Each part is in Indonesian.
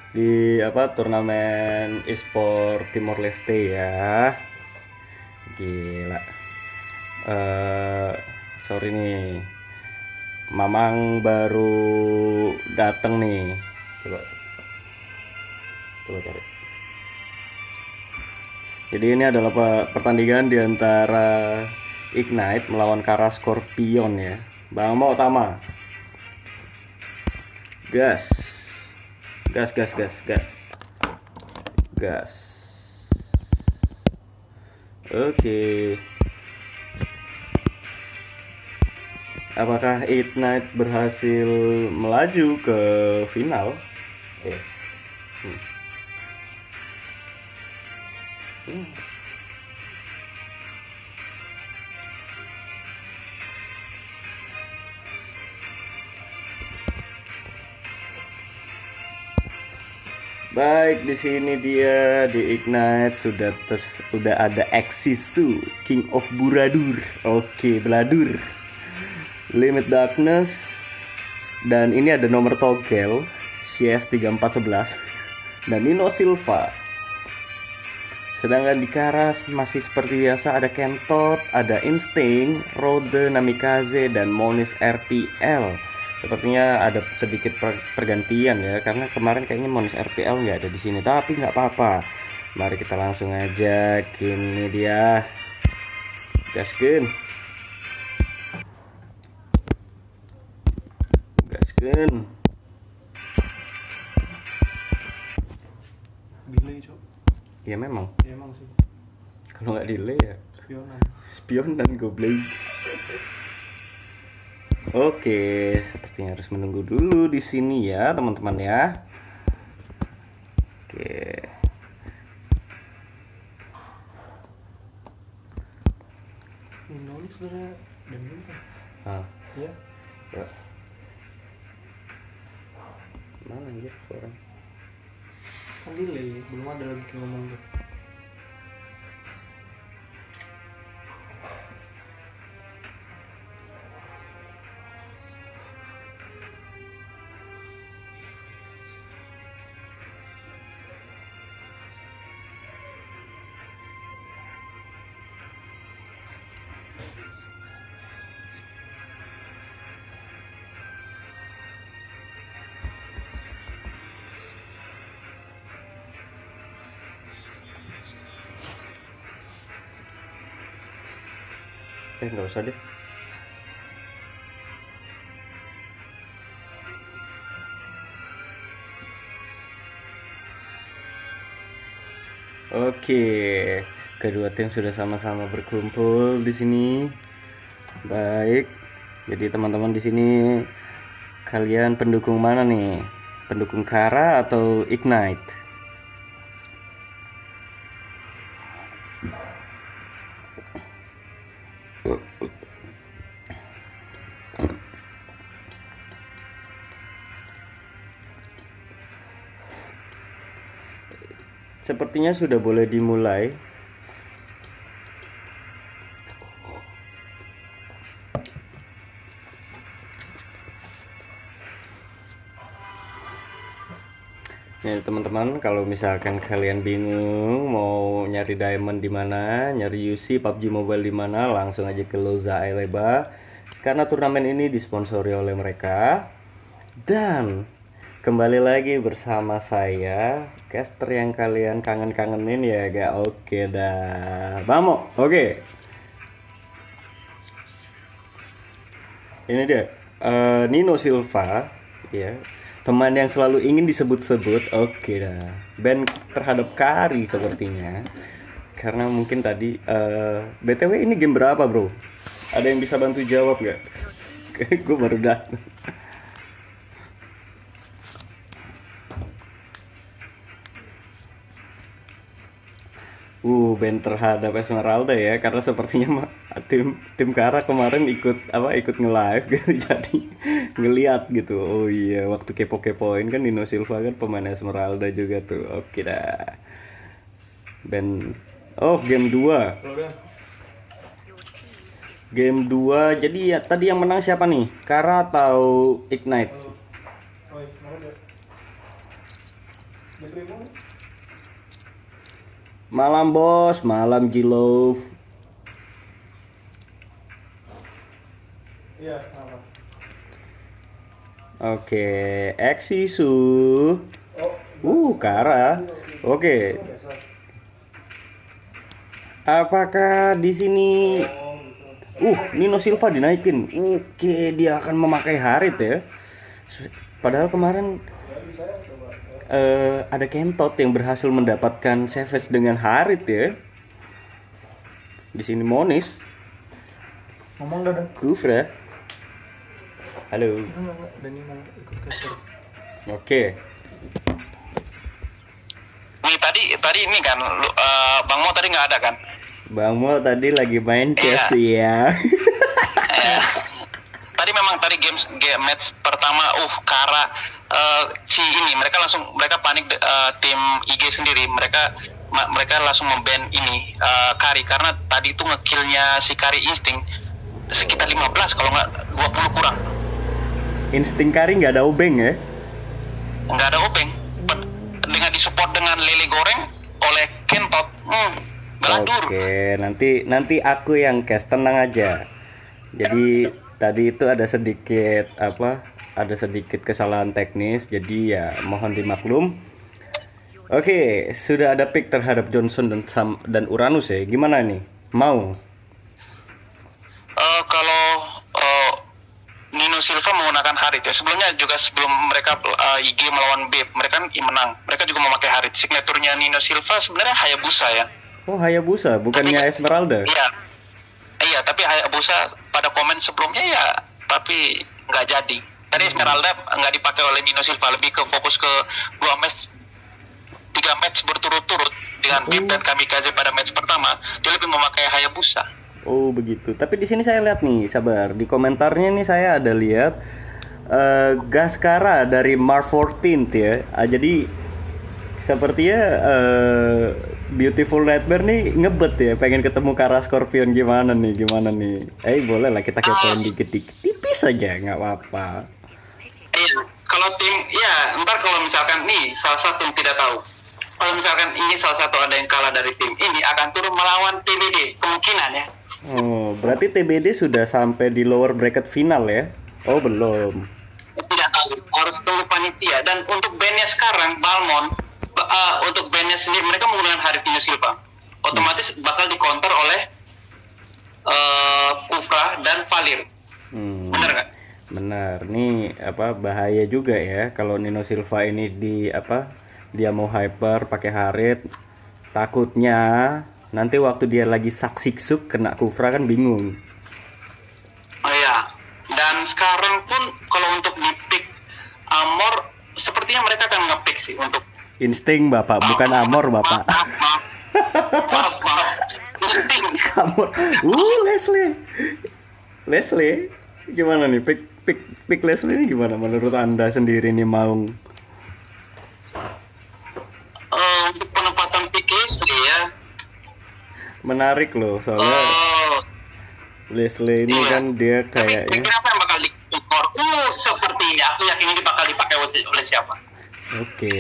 di apa turnamen e-sport Timor Leste ya. Gila. eh Sorry nih, Mamang baru dateng nih. Coba coba cari. Jadi ini adalah pertandingan di antara Ignite melawan Kara Scorpion ya. Bang Mo Utama. Gas. Gas gas gas gas. Gas. Oke. Apakah Ignite berhasil melaju ke final? Hmm. Hmm. Baik, di sini dia di Ignite sudah ada Exisu, King of Buradur. Oke, Beladur. Limit Darkness, dan ini ada nomor togel CS3411 dan Nino Silva. Sedangkan di Karas masih seperti biasa ada Kentot, ada Instinct, Rode, Namikaze, dan Monis RPL. Sepertinya ada sedikit pergantian ya, karena kemarin kayaknya Monis RPL nggak ada di sini, tapi nggak apa-apa. Mari kita langsung aja, ini dia, gaskeun, gaskeun. Delay cok. Ya memang. Ya emang sih. Kalau nggak delay ya Spionan. spion dan goblok. Oke, sepertinya harus menunggu dulu di sini ya, teman-teman ya. Oke. Nino ini sebenarnya demi kan? Ah, Iya. ya. Mana anjir orang? Kan delay, belum ada lagi yang ngomong tuh. Nggak usah deh. Oke, kedua tim sudah sama-sama berkumpul di sini. Baik. Jadi teman-teman di sini, kalian pendukung mana nih? Pendukung Kara atau Ignite? Sepertinya sudah boleh dimulai. Ya teman-teman, kalau misalkan kalian bingung mau nyari diamond di mana, nyari UC PUBG Mobile di mana, langsung aja ke Loza Aileba karena turnamen ini disponsori oleh mereka. Dan kembali lagi bersama saya, caster yang kalian kangen-kangenin ya gak? Oke dah, Bamo. Oke. Ini dia, Nino Silva, ya, teman yang selalu ingin disebut-sebut. Oke dah, band terhadap Kari sepertinya. Karena mungkin tadi, BTW ini game berapa bro? Ada yang bisa bantu jawab gak? Gue baru datang. Band terhadap Esmeralda ya, karena sepertinya tim Kara kemarin ikut nge-live gitu, jadi ngeliat gitu. Oh iya, waktu kepo-kepoin kan Nino Silva kan pemain Esmeralda juga tuh. Oke dah. Band game 2. Game 2. Jadi ya tadi yang menang siapa nih? Kara atau Ignite? Oh, kemarin Malam bos, malam Jilov. Iya, apa? Oke, Exisu. Kara. Oke. Apakah di sini Nino Silva dinaikin? Oke, dia akan memakai Harit ya. Padahal kemarin ada Kentot yang berhasil mendapatkan Savage dengan Harit ya. Di sini Monis. Ngomong dah. Kufra. Halo. Enggak, Dani mau ikut caster. Oke. Nih tadi ini kan Bang Mo tadi nggak ada kan? Bang Mo tadi lagi main chess ya. Tadi memang game match pertama Kara mereka panik tim IG sendiri, mereka langsung memban ini Kari karena tadi itu ngekillnya si Kari Insting sekitar 15 kalau nggak 20 kurang. Insting Kari nggak ada obeng ya? Nggak ada obeng, dengan disupport dengan lele goreng oleh Kentot. Beladur. Oke, nanti aku yang cast, tenang aja. Jadi tadi itu ada sedikit kesalahan teknis, jadi ya mohon dimaklum. Oke, sudah ada pick terhadap Johnson dan Uranus ya. Gimana nih? Mau? Kalau Nino Silva menggunakan Harit ya. Sebelum mereka IG melawan Babe, mereka kan menang. Mereka juga memakai Harit. Signaturnya Nino Silva sebenarnya Hayabusa ya. Oh, Hayabusa, bukannya Esmeralda? Iya, tapi Hayabusa pada komen sebelumnya ya, tapi nggak jadi. Tadi Esmeralda nggak dipakai oleh Nino Silva, lebih ke fokus ke 3 match berturut-turut dengan Babe dan Kamikaze pada match pertama. Dia lebih memakai Hayabusa. Oh begitu. Tapi di sini saya lihat nih, sabar. Di komentarnya nih saya ada lihat Gaskara dari Mar 14 ya. Jadi sepertinya Beautiful Nightmare nih ngebet ya, pengen ketemu Kara Scorpion gimana nih? Boleh lah kita kepoin dikit-dikit, tipis aja, nggak apa-apa. Iya, kalau tim, ya ntar kalau misalkan nih salah satu yang tidak tahu, kalau misalkan ini salah satu ada yang kalah dari tim ini akan turun melawan TBD kemungkinan ya. Oh, berarti TBD sudah sampai di lower bracket final ya? Oh belum. Tidak tahu, harus tunggu panitia. Dan untuk bandnya sekarang Balmond, untuk bandnya sendiri mereka menggunakan Harit Nino Silva, otomatis bakal dikonter oleh Kufra dan Valir. Bener nggak? Benar. Nih bahaya juga ya kalau Nino Silva ini dia mau hyper pakai Harit, takutnya nanti waktu dia lagi saksiksuk kena Kufra kan bingung. Oh iya. Dan sekarang pun kalau untuk di pick Amor sepertinya mereka akan nge-pick sih untuk Insting Bapak, bukan Amor Bapak. Maaf. Insting. Amor. Leslie. Gimana nih pick Leslie ini gimana menurut Anda sendiri nih mau? Untuk penempatan pick Leslie ya. Menarik loh soalnya Leslie ini kan dia kayaknya. Tapi kenapa yang bakal di-score? Sepertinya aku yakin ini bakal dipakai oleh siapa? Oke,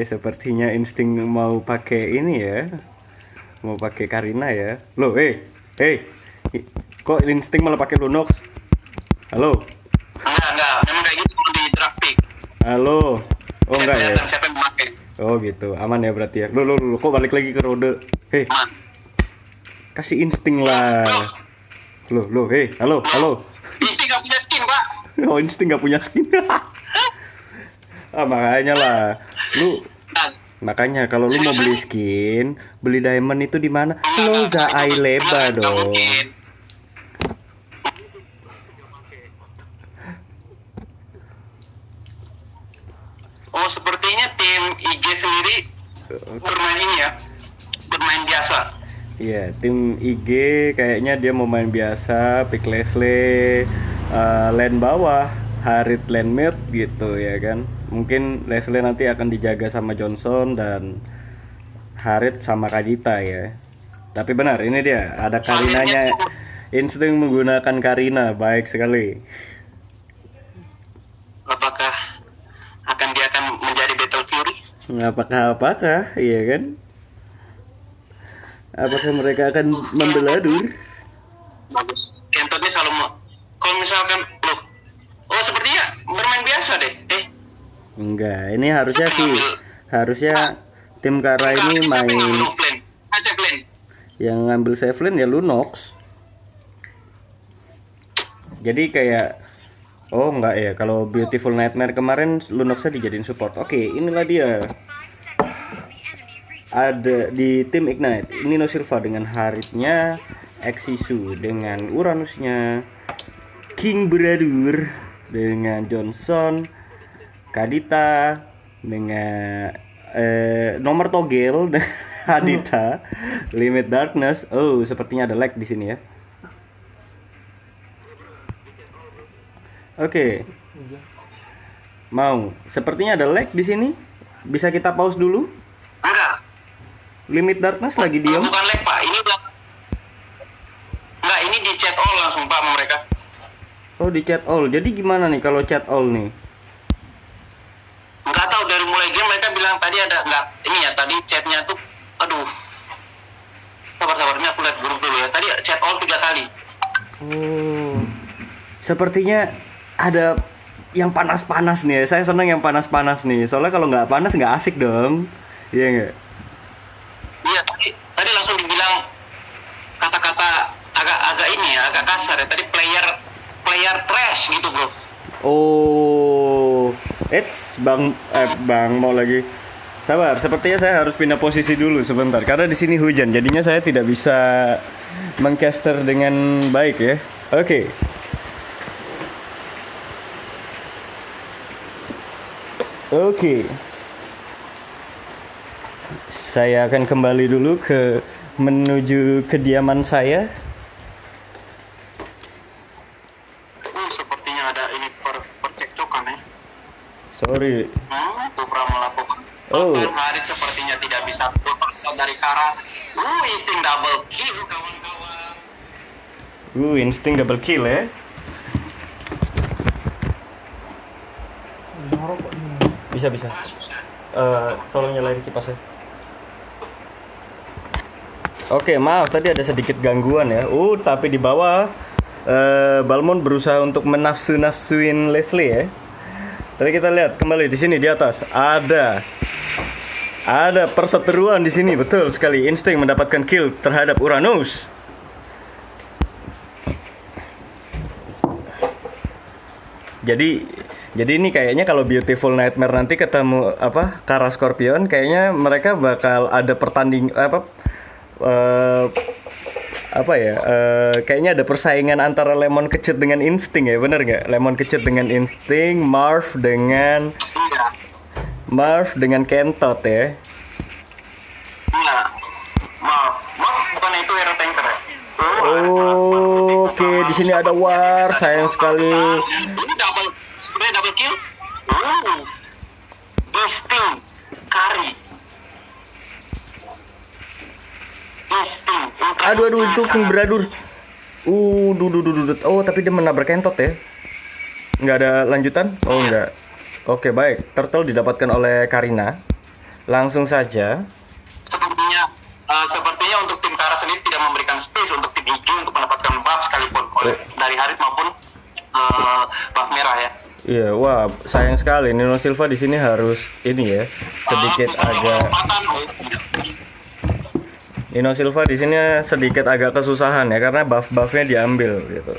sepertinya Insting mau pakai ini ya. Mau pakai Karina ya. Loh, kok Insting malah pakai Lunox? Halo? Enggak, memang kayak gitu di draft pick. Halo? Oh enggak ya? Siapa yang memakai? Oh gitu, aman ya berarti ya. Loh, kok balik lagi ke Rode? Kasih Insting lah. Loh, halo. Insting gak punya skin, Pak. Oh, Insting gak punya skin. Makanya lah. Makanya kalau lu mau beli skin, beli diamond itu di mana? Loza Aileba dong. Oh, sepertinya tim IG sendiri bermain ini ya. Bermain biasa. Iya, tim IG kayaknya dia mau main biasa, pick Leslie, lane bawah, Harit lane mid gitu ya kan. Mungkin Leslie nanti akan dijaga sama Johnson dan Harit sama Kajita ya. Tapi benar, ini dia ada Karinanya. Insting menggunakan Karina, baik sekali. Apakah dia akan menjadi Battle Fury? Apakah, iya kan? Apakah mereka akan membeladur? Bagus. Kentot ini selalu kalau misalkan loh, oh sepertinya bermain biasa deh. Enggak, ini harusnya tim Kara ini siapa yang ngambil main Flame? Flame. yang ngambil Sevlin ya Lunox. Jadi kayak enggak ya, kalau Beautiful Nightmare kemarin Lunoxnya dijadiin support. Oke, inilah dia. Ada di tim Ignite Nino Silva dengan Haritnya, Exisu dengan Uranusnya, King Bradur dengan Johnson, Kadita dengan nomor togel Hadita, Limit Darkness. Oh, sepertinya ada lag di sini ya. Oke. Mau, sepertinya ada lag di sini. Bisa kita pause dulu? Enggak. Limit Darkness lagi diam. Bukan lag, Pak. Ini udah enggak, ini di chat all langsung Pak sama mereka. Oh, di chat all. Jadi gimana nih kalau chat all nih? Enggak tahu, dari mulai game mereka bilang tadi ada enggak ini ya, tadi chatnya tuh aduh. Sabar-sabarnya aku lihat grup dulu ya. Tadi chat all 3 kali. Oh. Sepertinya ada yang panas-panas nih. Saya senang yang panas-panas nih. Soalnya kalau nggak panas nggak asik dong. Iya nggak? Iya, tadi langsung dibilang kata-kata agak ini ya, agak kasar ya. Tadi player trash gitu, Bro. Oh. Bang mau lagi. Sabar, sepertinya saya harus pindah posisi dulu sebentar karena di sini hujan. Jadinya saya tidak bisa mengcaster dengan baik ya. Oke. Oke. Saya akan kembali dulu menuju kediaman saya. Sepertinya ada ini percekcokan ya. Sorry. Tuh pernah melakukan. Oh. Harit sepertinya tidak bisa keluar dari Kara. Insting double kill kawan-kawan. Insting double kill ya. Bisa. Tolong nyalain kipasnya. Oke, maaf tadi ada sedikit gangguan ya. Tapi di bawah Balmond berusaha untuk menafsu-nafsuin Leslie ya. Tadi kita lihat kembali di sini di atas ada perseteruan di sini, betul sekali. Insting mendapatkan kill terhadap Uranus. Jadi ini kayaknya kalau Beautiful Nightmare nanti ketemu Kara Scorpion, kayaknya mereka bakal ada kayaknya ada persaingan antara Lemon Kecut dengan Insting ya, bener nggak? Lemon Kecut dengan Insting, Marv dengan Kentot ya. Iya. Marv bukan itu hero tanker ya? Oke, di sini ada war, sayang sekali. Ini sebenarnya double kill. Insting Kari. Insting. Aduh, itu King Bradur. Oh, tapi dia menabrak Kentot ya. Nggak ada lanjutan? Oh, nggak. Oke, baik. Turtle didapatkan oleh Karina. Langsung saja. Sepertinya untuk tim Kara sendiri tidak memberikan space untuk tim hijau untuk mendapatkan buff sekalipun dari Harit maupun buff merah ya. Iya, wah, sayang sekali Nino Silva di sini harus ini ya, sedikit agak. Nino Silva di sini sedikit agak kesusahan ya karena buff-buffnya diambil gitu.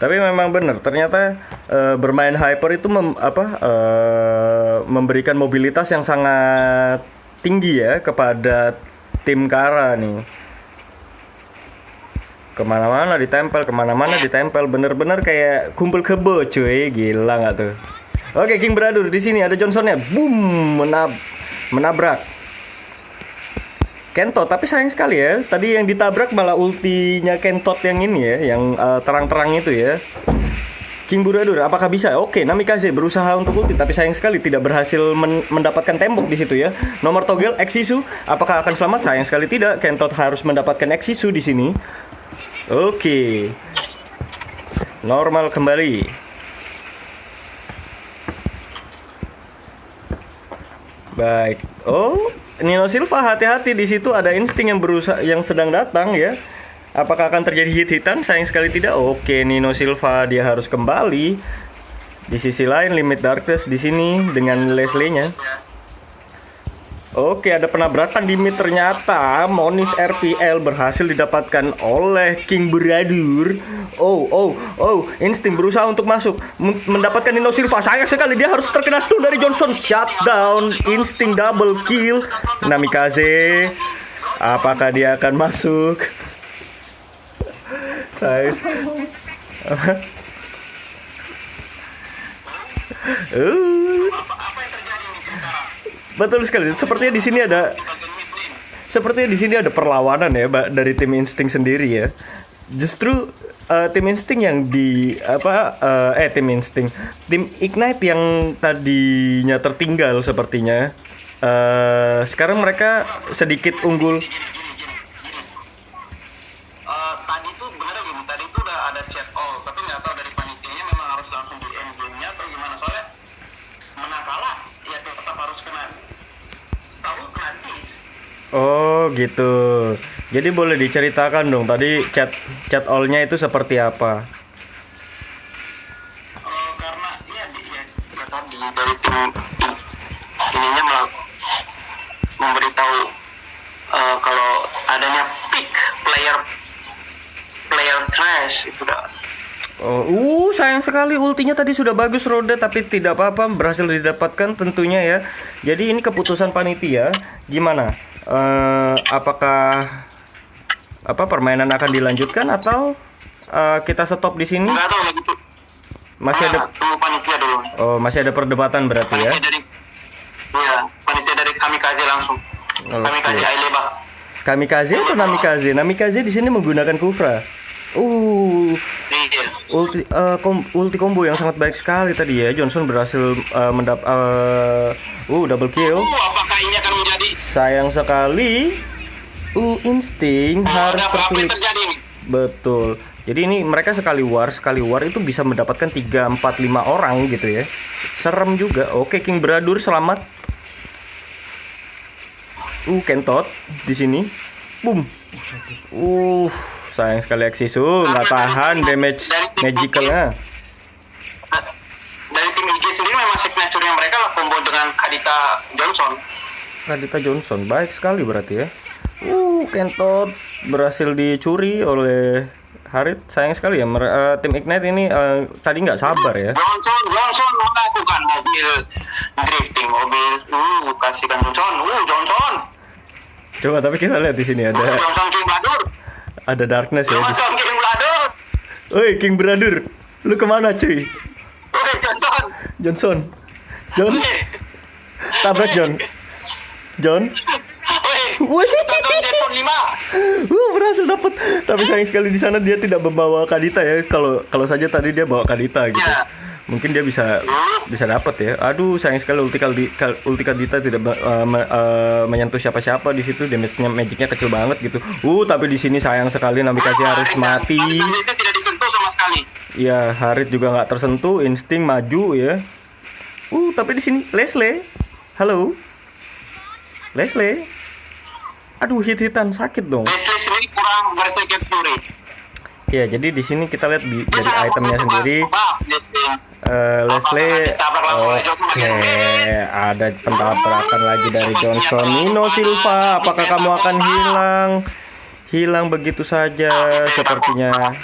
Tapi memang benar, ternyata bermain hyper itu memberikan mobilitas yang sangat tinggi ya kepada tim Kara nih. Kemana-mana ditempel, bener-bener kayak kumpul kebo cuy, gila nggak tuh? Oke, King Bradur di sini ada Johnsonnya, boom, menabrak Kentot, tapi sayang sekali ya, tadi yang ditabrak malah ultinya Kentot yang ini ya, yang terang-terang itu ya. King Bradur, apakah bisa? Oke, Namikaze berusaha untuk ulti, tapi sayang sekali tidak berhasil mendapatkan tembok di situ ya. Nomor togel Exisu, apakah akan selamat? Sayang sekali tidak. Kentot harus mendapatkan Exisu di sini. Oke. Normal kembali. Baik. Oh, Nino Silva, hati-hati, di situ ada insting yang sedang datang ya. Apakah akan terjadi hit-hitan? Sayang sekali tidak. Oke, Nino Silva dia harus kembali. Di sisi lain Limit Darkness di sini dengan Leslie-nya. Oke, ada penabrakan di mid, ternyata Monis RPL berhasil didapatkan oleh King Beradur. Oh, insting berusaha untuk masuk, mendapatkan Nino Silva. Sayang sekali dia harus terkena stun dari Johnson. Shutdown, insting double kill. Namikaze, apakah dia akan masuk? Sayang. Betul sekali. Sepertinya di sini ada perlawanan ya, Mbak, dari tim insting sendiri ya. Justru tim insting yang tim Ignite yang tadinya tertinggal sepertinya. Sekarang mereka sedikit unggul. Tadi tuh bener gini, tadi tuh udah ada chat all, tapi nggak tahu dari panitianya memang harus langsung di end game-nya atau gimana, soalnya menang kalah ya tetap harus kena, setahu kena dis. Oh gitu. Jadi boleh diceritakan dong tadi chat all-nya itu seperti apa? Karena ya tadi dari tim ininya memberitahu kalau adanya pick player trash itu udah. Sayang sekali ultinya tadi sudah bagus Roda, tapi tidak apa-apa, berhasil didapatkan tentunya ya. Jadi ini keputusan panitia gimana? Apakah permainan akan dilanjutkan atau kita stop di sini? Enggak tahu gitu. Masih ada tunggu panitia dulu. Oh, masih ada perdebatan berarti ya. Panitia dari Kamikaze langsung. Okay. Kamikaze Aileba. Kamikaze atau Namikaze? Namikaze di sini menggunakan Kufra. Ulti combo yang sangat baik sekali tadi ya. Johnson berhasil double kill. Apakah ini akan menjadi? Sayang sekali. Insting harus tertulis. Betul. Jadi ini mereka sekali war itu bisa mendapatkan 3, 4, 5 orang gitu ya. Serem juga. Oke, King Beradur selamat. Kentot di sini. Boom. Sayang sekali Exisu nggak tahan damage magicalnya. Dari tim IG sendiri memang signature-nya mereka lah combo dengan Kadita Johnson baik sekali berarti ya. Kentot berhasil dicuri oleh Harit. Sayang sekali ya, tim Ignite ini tadi nggak sabar ya. Johnson melakukan mobil drifting, kasihkan Johnson. Coba tapi kita lihat di sini ada Johnson King Beradur. Ada darkness ya. Johnson King Beradur. Oi, King Beradur, lu kemana cuy? John, tabrak John. Wih, berhasil dapat. Tapi sayang sekali di sana dia tidak membawa Kadita ya. Kalau saja tadi dia bawa Kadita gitu. Yeah. Mungkin dia bisa dapat ya. Aduh, sayang sekali ulti Kadita tidak menyentuh siapa-siapa di situ. Damage-nya magicnya kecil banget gitu. Tapi di sini sayang sekali Namikaze harus mati. Tidak disentuh sama sekali. Iya, Harit juga nggak tersentuh. Insting maju ya. Tapi di sini Leslie. Halo. Leslie. Aduh, hit-hitan sakit dong. Leslie sendiri kurang Berserker Fury. Ya, jadi di sini kita lihat dari itemnya sendiri. Leslie. Oke, ada pentabrakan lagi dari Johnson. Nino Silva, apakah kamu akan hilang begitu saja sepertinya?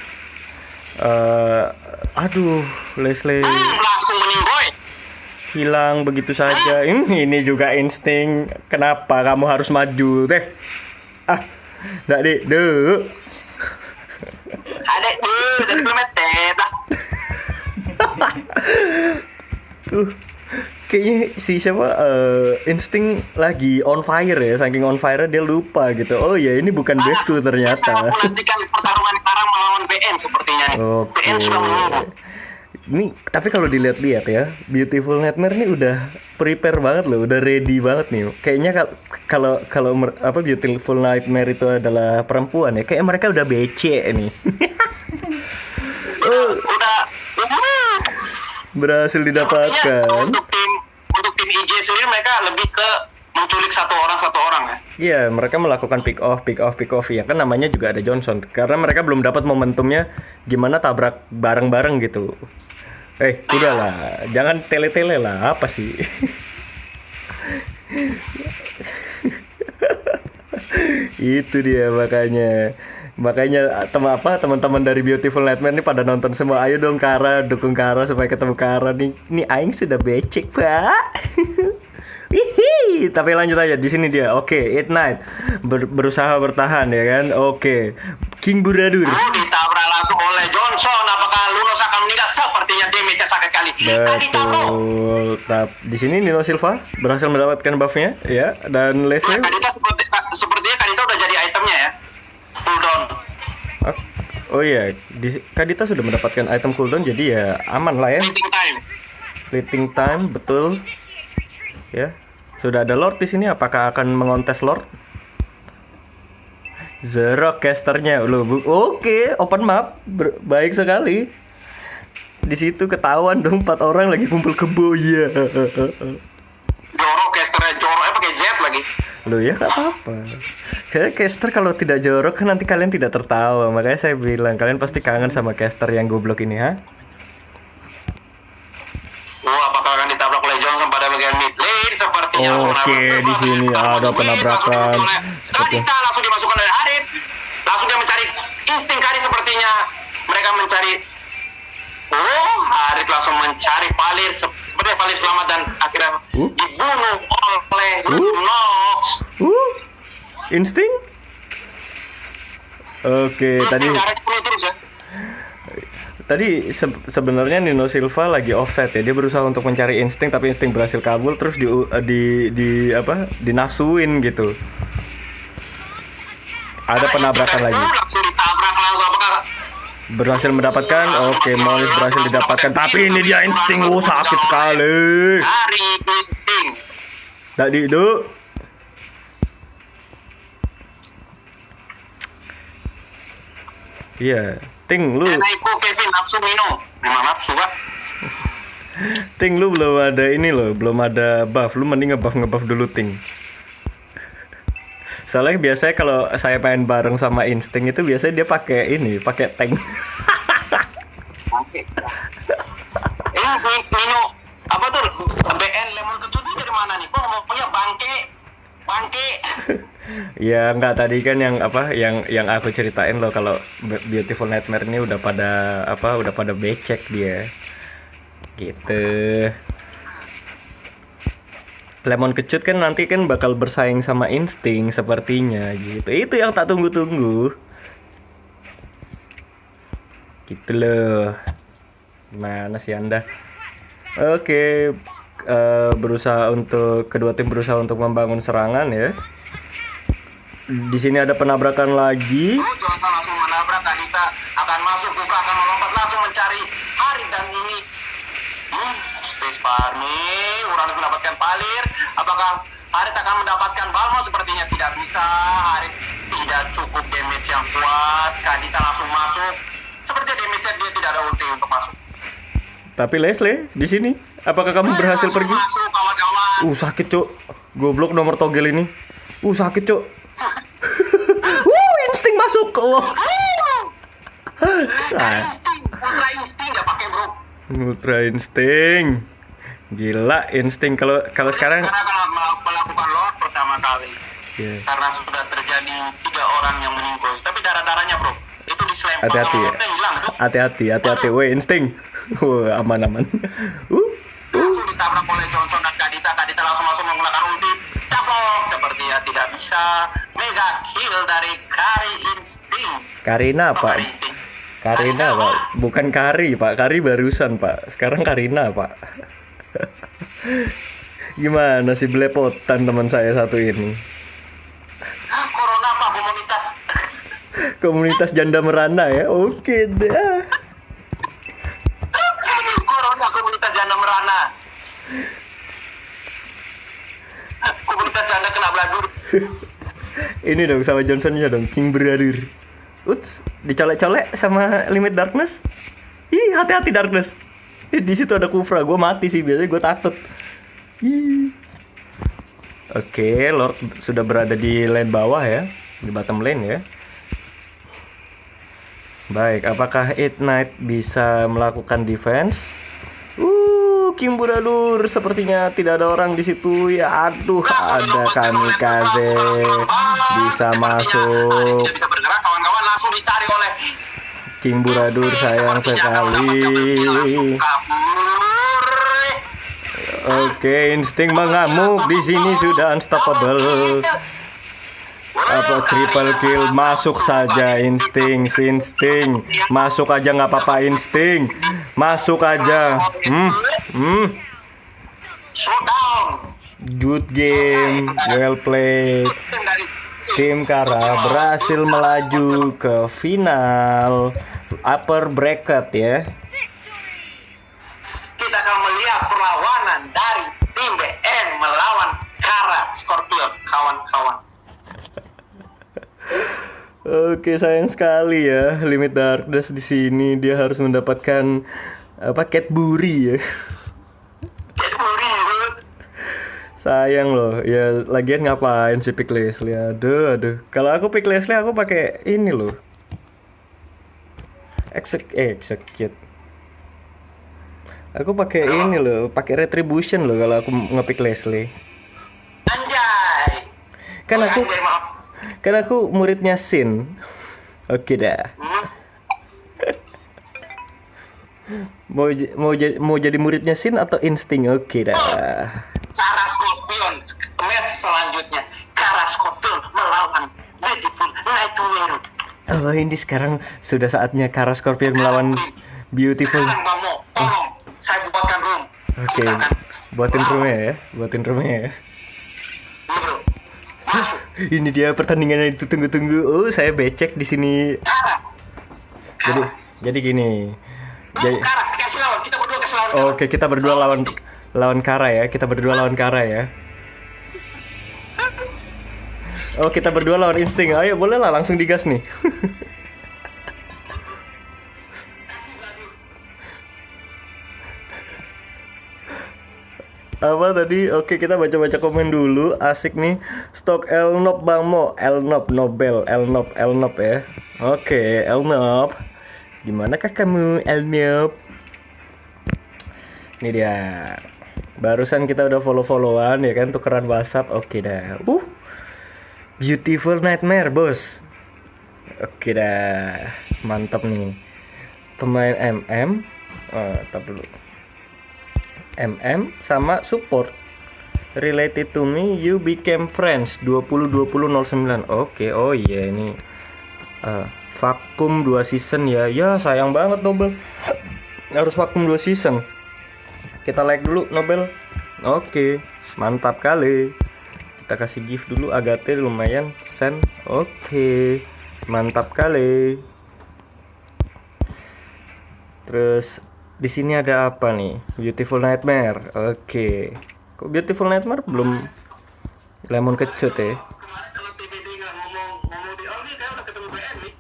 Leslie. Langsung meninggoy. Hilang begitu saja. Ini juga insting. Kenapa kamu harus maju deh? Nggak deh. Adek dari Plemetet. Kayaknya insting lagi on fire ya. Saking on fire dia lupa gitu. Oh ya, ini bukan bestku ternyata. Saya menantikan pertarungan sekarang melawan BN sepertinya. Okay. BN sudah menunggu. Ini tapi kalau dilihat-lihat ya, Beautiful Nightmare ini udah prepare banget loh, udah ready banget nih. Kayaknya kalau apa Beautiful Nightmare itu adalah perempuan ya, kayak mereka udah BC nih. Udah Berhasil sepertinya didapatkan. untuk tim IG sendiri mereka lebih ke menculik satu orang ya. Iya, mereka melakukan pick off ya kan, namanya juga ada Johnson karena mereka belum dapat momentumnya gimana tabrak bareng-bareng gitu. Udahlah, jangan tele-tele lah, apa sih? Itu dia makanya teman-teman dari Beautiful Nightmare ini pada nonton semua. Ayo dong Kara, dukung Kara supaya ketemu Kara nih. Ini aing sudah becek, Pak. Hihi, tapi lanjut aja di sini dia. Oke, It Night berusaha bertahan ya kan. Oke. King Buradur. Ditabrak langsung oleh Johnson. Apakah Lunos akan meninggal? Sepertinya damage-nya sakit kali. Betul. Di sini Nino Silva berhasil mendapatkan buff-nya ya, dan Leslie. Kadita sepertinya Kadita udah jadi itemnya ya. Cooldown. Oh iya, Kadita sudah mendapatkan item cooldown, jadi ya aman lah ya. Fleeting time, betul. Ya, sudah ada Lord di sini. Apakah akan mengontes Lord? Zero casternya loh. Oke, open map. Baik sekali. Di situ ketahuan dong 4 orang lagi kumpul kebo ya. Joro casternya pakai Z lagi. Loh ya, gak apa-apa. Kayak caster kalau tidak jorok kan nanti kalian tidak tertawa. Makanya saya bilang kalian pasti kangen sama caster yang goblok ini, ha? Apakah akan ditabrak oleh Johnson pada bagian mid lane? Sepertinya Oke, di sini ada penabrakan. Kadita langsung dimasukkan oleh Harit. Langsung dia mencari insting Kari, sepertinya mereka mencari. Harit langsung mencari Palir. Sepertinya Palir selamat dan akhirnya dibunuh oleh Lunox. Insting? Oke, tadi sebenarnya Nino Silva lagi offset ya. Dia berusaha untuk mencari insting tapi insting berhasil kabur, terus dinafsuin gitu. Ada penabrakan lagi. Berhasil mendapatkan. Oke, Molis berhasil didapatkan, tapi ini dia insting. Sakit sekali. Hari insting. Tadi itu. Iya, Ting lu. Aku Kevin nafsu minum. Memang nafsu Pak. Ting lu belum ada ini loh, belum ada buff. Lu mending ngebuff dulu Ting. Soalnya biasanya kalau saya main bareng sama Insting itu biasanya dia pakai tank. Oke. Mino apa tuh? BN lemon kecut itu dari mana nih? Kok ngomongnya bangke? Ya enggak, tadi kan yang aku ceritain loh, kalau Beautiful Nightmare ini udah pada becek dia. Gitu. Lemon kecut kan nanti kan bakal bersaing sama Insting sepertinya gitu. Itu yang tak tunggu-tunggu. Gitu loh. Gimana sih Anda? Oke, kedua tim berusaha untuk membangun serangan ya. Di sini ada penabrakan lagi. Johnson langsung menabrak. Kadita akan masuk, Buka akan melompat langsung mencari Harit, dan ini space farming. Urang mendapatkan Palir. Apakah Harit akan mendapatkan Balmo? Sepertinya tidak bisa. Harit tidak cukup damage yang kuat. Kadita langsung masuk. Sepertinya damage-nya dia tidak ada ulti untuk masuk. Tapi Leslie di sini, apakah kamu berhasil pergi? Masuk, kawan-kawan. Sakit cuk. Goblok nomor togel ini. Sakit cuk. Insting masuk. Ultra insting nggak pakai bro. Ultra insting. Gila insting kalau sekarang. Karena akan melakukan Lord pertama kali. Yeah. Karena sudah terjadi 3 orang yang meninggal. Tapi darah-darahnya bro, itu diselempar. Hati-hati ya. Hati-hati. Woi insting. Aman. Langsung ditabrak oleh Johnson dan Kadita. Kadita langsung menggunakan ulti. Kapok. Sepertinya tidak bisa. Mega kill dari Kari Insting. Karina Pak. Karina Pak. Bukan Kari Pak. Kari barusan Pak. Sekarang Karina Pak. Gimana sih belepotan teman saya satu ini? Corona Pak, komunitas janda merana ya. Oke dah. merana. Komunitas Anda kena beladur. Ini dong sama Johnsonnya dong, King Brother. Uts, dicolek-colek sama Limit Darkness. Ih, hati-hati Darkness. Di situ ada Kufra, gue mati sih, biasanya gue takut. Ih. Oke, Lord sudah berada di lane bawah ya, di bottom lane ya. Baik, apakah Ignite bisa melakukan defense? King Buradur, sepertinya tidak ada orang di situ ya. Aduh, ada Kamikaze bisa masuk. Tidak bisa bergerak, kawan-kawan langsung dicari oleh King Buradur, sayang sekali. Oke, insting mengamuk di sini sudah unstoppable. Apa triple kill, masuk saja insting, masuk aja nggak apa-apa insting, masuk aja. Good game, well played. Tim Kara berhasil melaju ke final upper bracket ya. Kita akan melihat perlawanan dari tim BN melawan Kara Scorpion, kawan-kawan. Oke, sayang sekali ya Limit Darkness di sini dia harus mendapatkan apa Cadbury ya. Cadbury. Sayang loh. Ya lagian ngapain sih pick Leslie? Aduh. Kalau aku pick Leslie aku pakai ini loh. Execute. Aku pakai ini loh, pakai Retribution loh kalau aku ngepick Leslie. Anjay. Kan aku muridnya Sin. Oke dah. Mau jadi muridnya Sin atau Insting? Oke dah. Kara Scorpion match selanjutnya. Kara Scorpion melawan Beautiful Nightmare. Oh, ini sekarang sudah saatnya Kara Scorpion melawan Beautiful. Sekarang kamu tolong saya buatkan room. Oke. Buatin roomnya ya. Ini bro. Masuk. Ini dia pertandingan yang ditunggu-tunggu. Oh, saya becek di sini. Jadi gini. Kara, kasih lawan. Kita berdua kasih lawan. Oke, kita berdua lawan Kara ya. Oh, kita berdua lawan Insting. Ayo, boleh lah langsung digas nih. Apa tadi? Oke, kita baca-baca komen dulu. Asik nih. Stok Elnop Bang Mo. Elnop ya. Oke, Elnop. Gimanakah kamu, Elnop? Ini dia. Barusan kita udah follow-followan ya kan, tukeran WhatsApp. Oke dah. Beautiful Nightmare, bos. Oke dah. Mantap nih. Pemain MM. Tab dulu. MM sama support. Related to me, you became friends. 20-20-09. Oke, oh iya ini vakum 2 season ya. Ya sayang banget Nobel. Harus vakum 2 season. Kita like dulu Nobel. Oke, mantap kali. Kita kasih gift dulu Agate lumayan. Send. Oke, mantap kali. Terus di sini ada apa nih? Beautiful Nightmare. Oke. Kok Beautiful Nightmare belum lemon kecut ya? Kemarin kalau TBD nggak ngomong di all nih, kayak udah ketemu BN nih.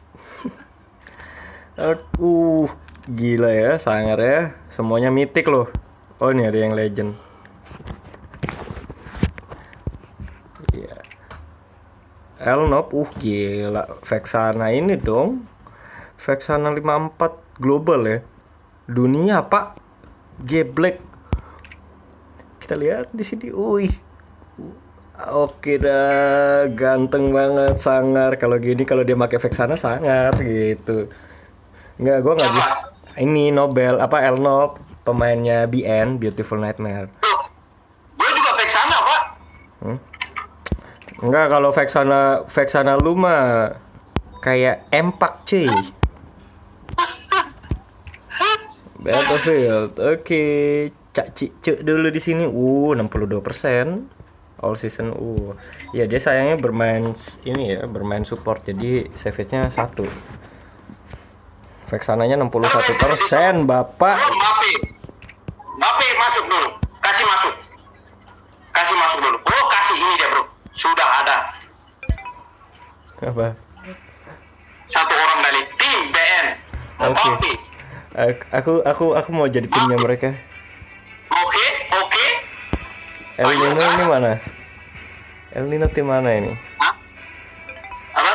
Gila ya, sangar ya. Semuanya mitik loh. Oh, ini ada yang legend. Iya. Elnop, gila. Vexana ini dong. Vexana 54 global ya. Dunia pak, geblek. Kita lihat di sini, oke dah, ganteng banget, sangar. Kalau gini, kalau dia pakai Vexana sangar gitu. Enggak, gua nggak bisa. Ini Nobel, Elnop, pemainnya BN, Beautiful Nightmare. Gue juga Vexana pak. Enggak, kalau Vexana lu mah kayak empak cuy. Battlefield. Oke, cek dulu di sini. 62%. All season. Ya dia sayangnya bermain support. Jadi savage-nya 1. Vexananya 61%, Bapak. Mbappe masuk sudah ada Apa? satu orang dari tim BN. Oke. Mbappe. Aku mau jadi timnya mereka. Oke. El Nino ini mana? El Nino tim mana ini? Hah? Apa?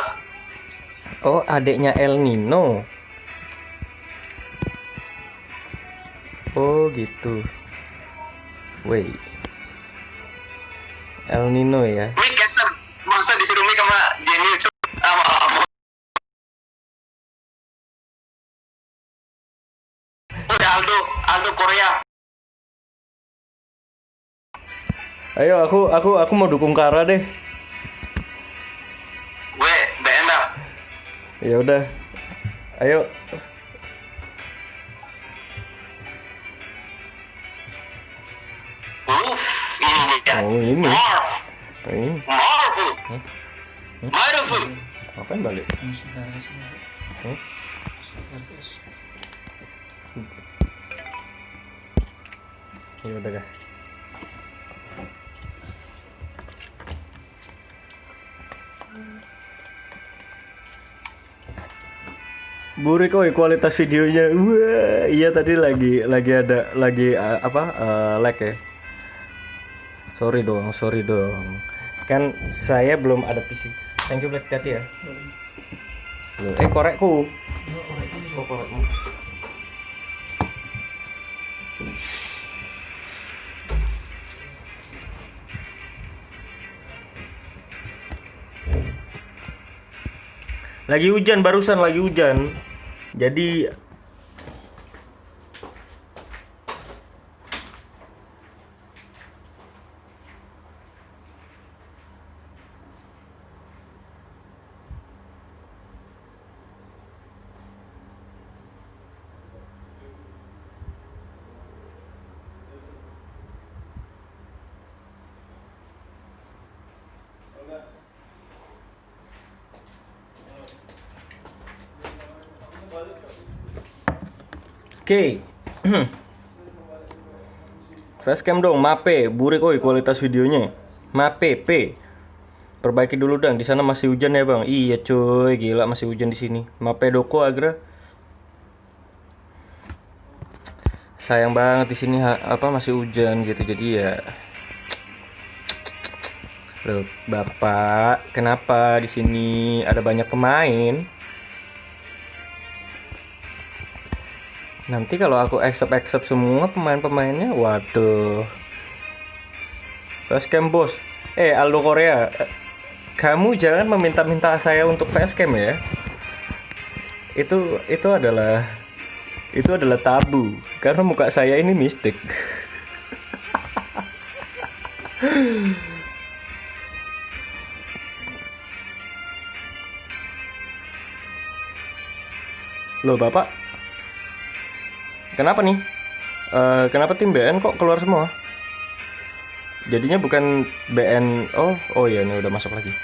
Oh, adiknya El Nino. Oh, gitu. Wait. El Nino ya. Mick Caster, masa disuruh Mick sama Jenny sama Aldo Korea. Ayo, aku mau dukung Kara deh. Gue BN dah. Ya udah. Ayo. Ini dia. Oh, ini. Marv. Ini. Marvel. Hah? Marvel. Ngapain balik? Hmm? Ya udah dah. Burik, oi, kualitas videonya. Wah, iya tadi lagi ada lag ya. Sorry dong. Kan saya belum ada PC. Thank you Black Tati ya. Loh, korekku. Oh, korekmu. Lagi hujan, barusan lagi hujan. Jadi oke. Facecam dong, Mape, Burik, oi, kualitas videonya. Mape, P. Perbaiki dulu dong, di sana masih hujan ya, Bang. Iya, cuy, gila masih hujan di sini. Mape Doko Agra. Sayang banget di sini masih hujan gitu. Jadi ya loh, Bapak, kenapa di sini ada banyak pemain? Nanti kalau aku accept semua pemain-pemainnya, waduh. Facecam bos. Aldo Korea, kamu jangan meminta-minta saya untuk facecam ya. Itu adalah tabu karena muka saya ini mistik. Loh, Bapak. Kenapa nih? Kenapa tim BN kok keluar semua? Jadinya bukan BN. Oh iya, ini udah masuk lagi.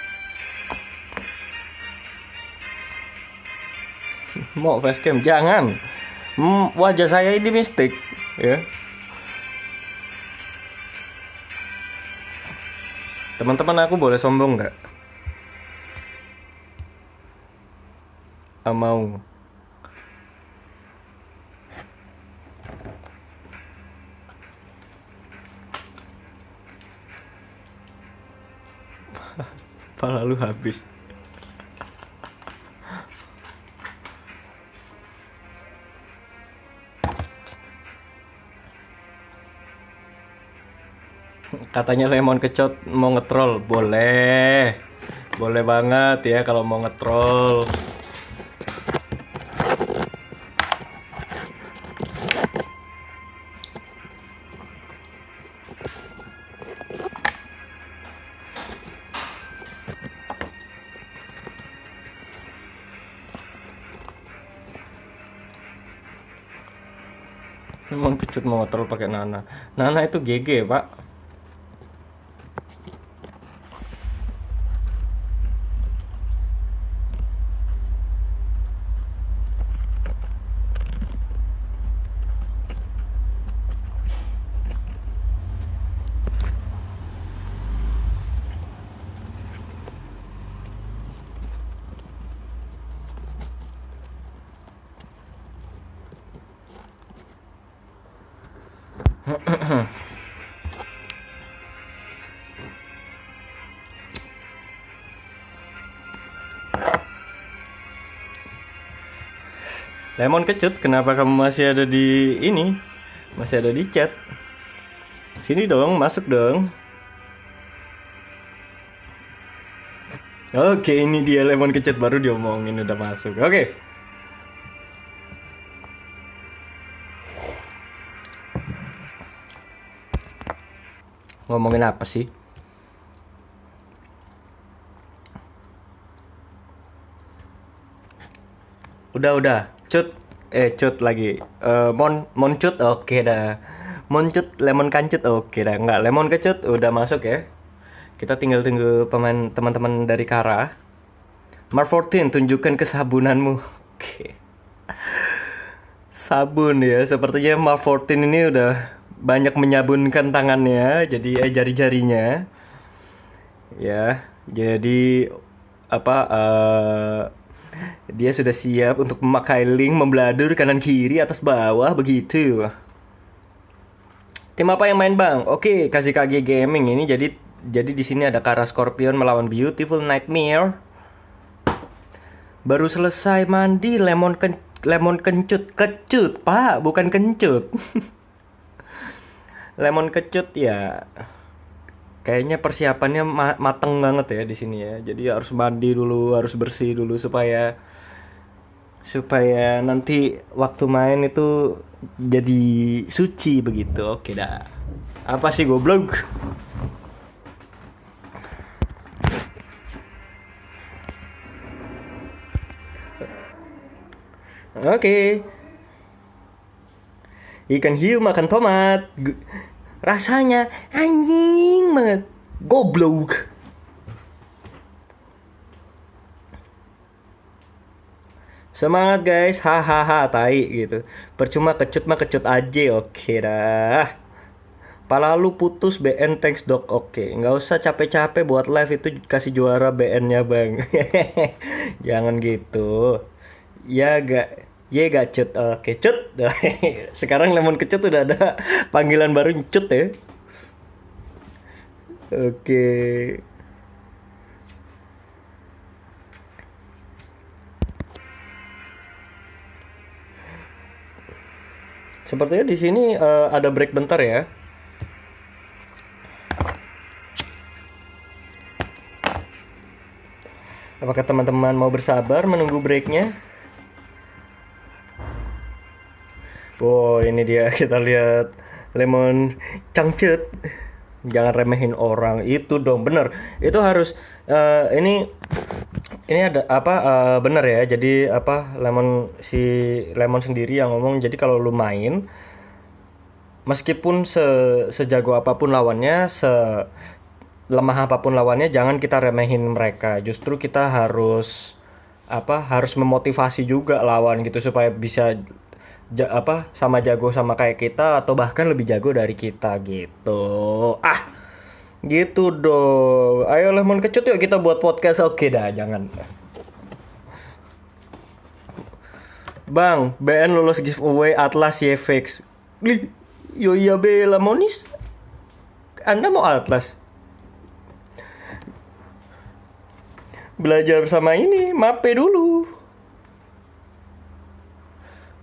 Mau facecam? Jangan. Wajah saya ini mistik, ya. Teman-teman, aku boleh sombong nggak? Mau. Pala lu habis. Katanya Lemon Kecot mau ngetrol. Boleh banget ya kalau mau ngetrol. Lemon Kecot mau ngetrol pakai Nana. Nana itu GG, Pak. Lemon kecut, kenapa kamu masih ada di ini? Masih ada di chat? Sini dong, masuk dong. Oke, ini dia lemon kecut baru diomongin udah masuk. Oke. Ngomongin apa sih? Udah. Cut lagi. Moncut, oke dah. Moncut, lemon kancut, oke dah. Enggak, lemon kecut udah masuk ya. Kita tinggal tunggu teman-teman dari Kara. Mark 14, tunjukkan kesabunanmu. Oke. Sabun ya, sepertinya Mark 14 ini udah banyak menyabunkan tangannya, jadi jari-jarinya. Ya, jadi apa dia sudah siap untuk memakai link membeladur kanan kiri atas bawah begitu. Tim apa yang main bang? Oke, kasih KG Gaming ini jadi di sini ada Kara Scorpion melawan Beautiful Nightmare. Baru selesai mandi lemon kecut pak, bukan kencut. Lemon kecut ya. Kayaknya persiapannya mateng banget ya di sini ya. Jadi harus mandi dulu, harus bersih dulu supaya nanti waktu main itu jadi suci begitu. Oke dah. Apa sih goblok? Oke. Ikan hiu makan tomat. Rasanya anjing banget. Goblok. Semangat guys, hahaha, tai gitu. Percuma kecut mah kecut aja, oke dah. Pala lu putus BN thanks dok, oke. Nggak usah capek-capek buat live itu kasih juara BN-nya bang. Jangan gitu. Ya gak cut, oke cut. Sekarang lemon kecut udah ada panggilan baru cut ya. Oke. Sepertinya di sini ada break bentar ya. Apakah teman-teman mau bersabar menunggu breaknya? Wow, ini dia, kita lihat lemon cangcut. Jangan remehin orang itu dong, bener. Itu harus ini ada apa bener ya. Jadi apa lemon sendiri yang ngomong. Jadi kalau lu main, meskipun sejago apapun lawannya, lemah apapun lawannya, jangan kita remehin mereka. Justru kita harus memotivasi juga lawan gitu supaya bisa sama jago sama kayak kita atau bahkan lebih jago dari kita gitu. Gitu dong. Ayo lemon kecut yuk kita buat podcast. Oke dah, jangan. Bang, BN lulus giveaway Atlas YFX. Yo iya bela monis. Anda mau Atlas? Belajar sama ini, mape dulu.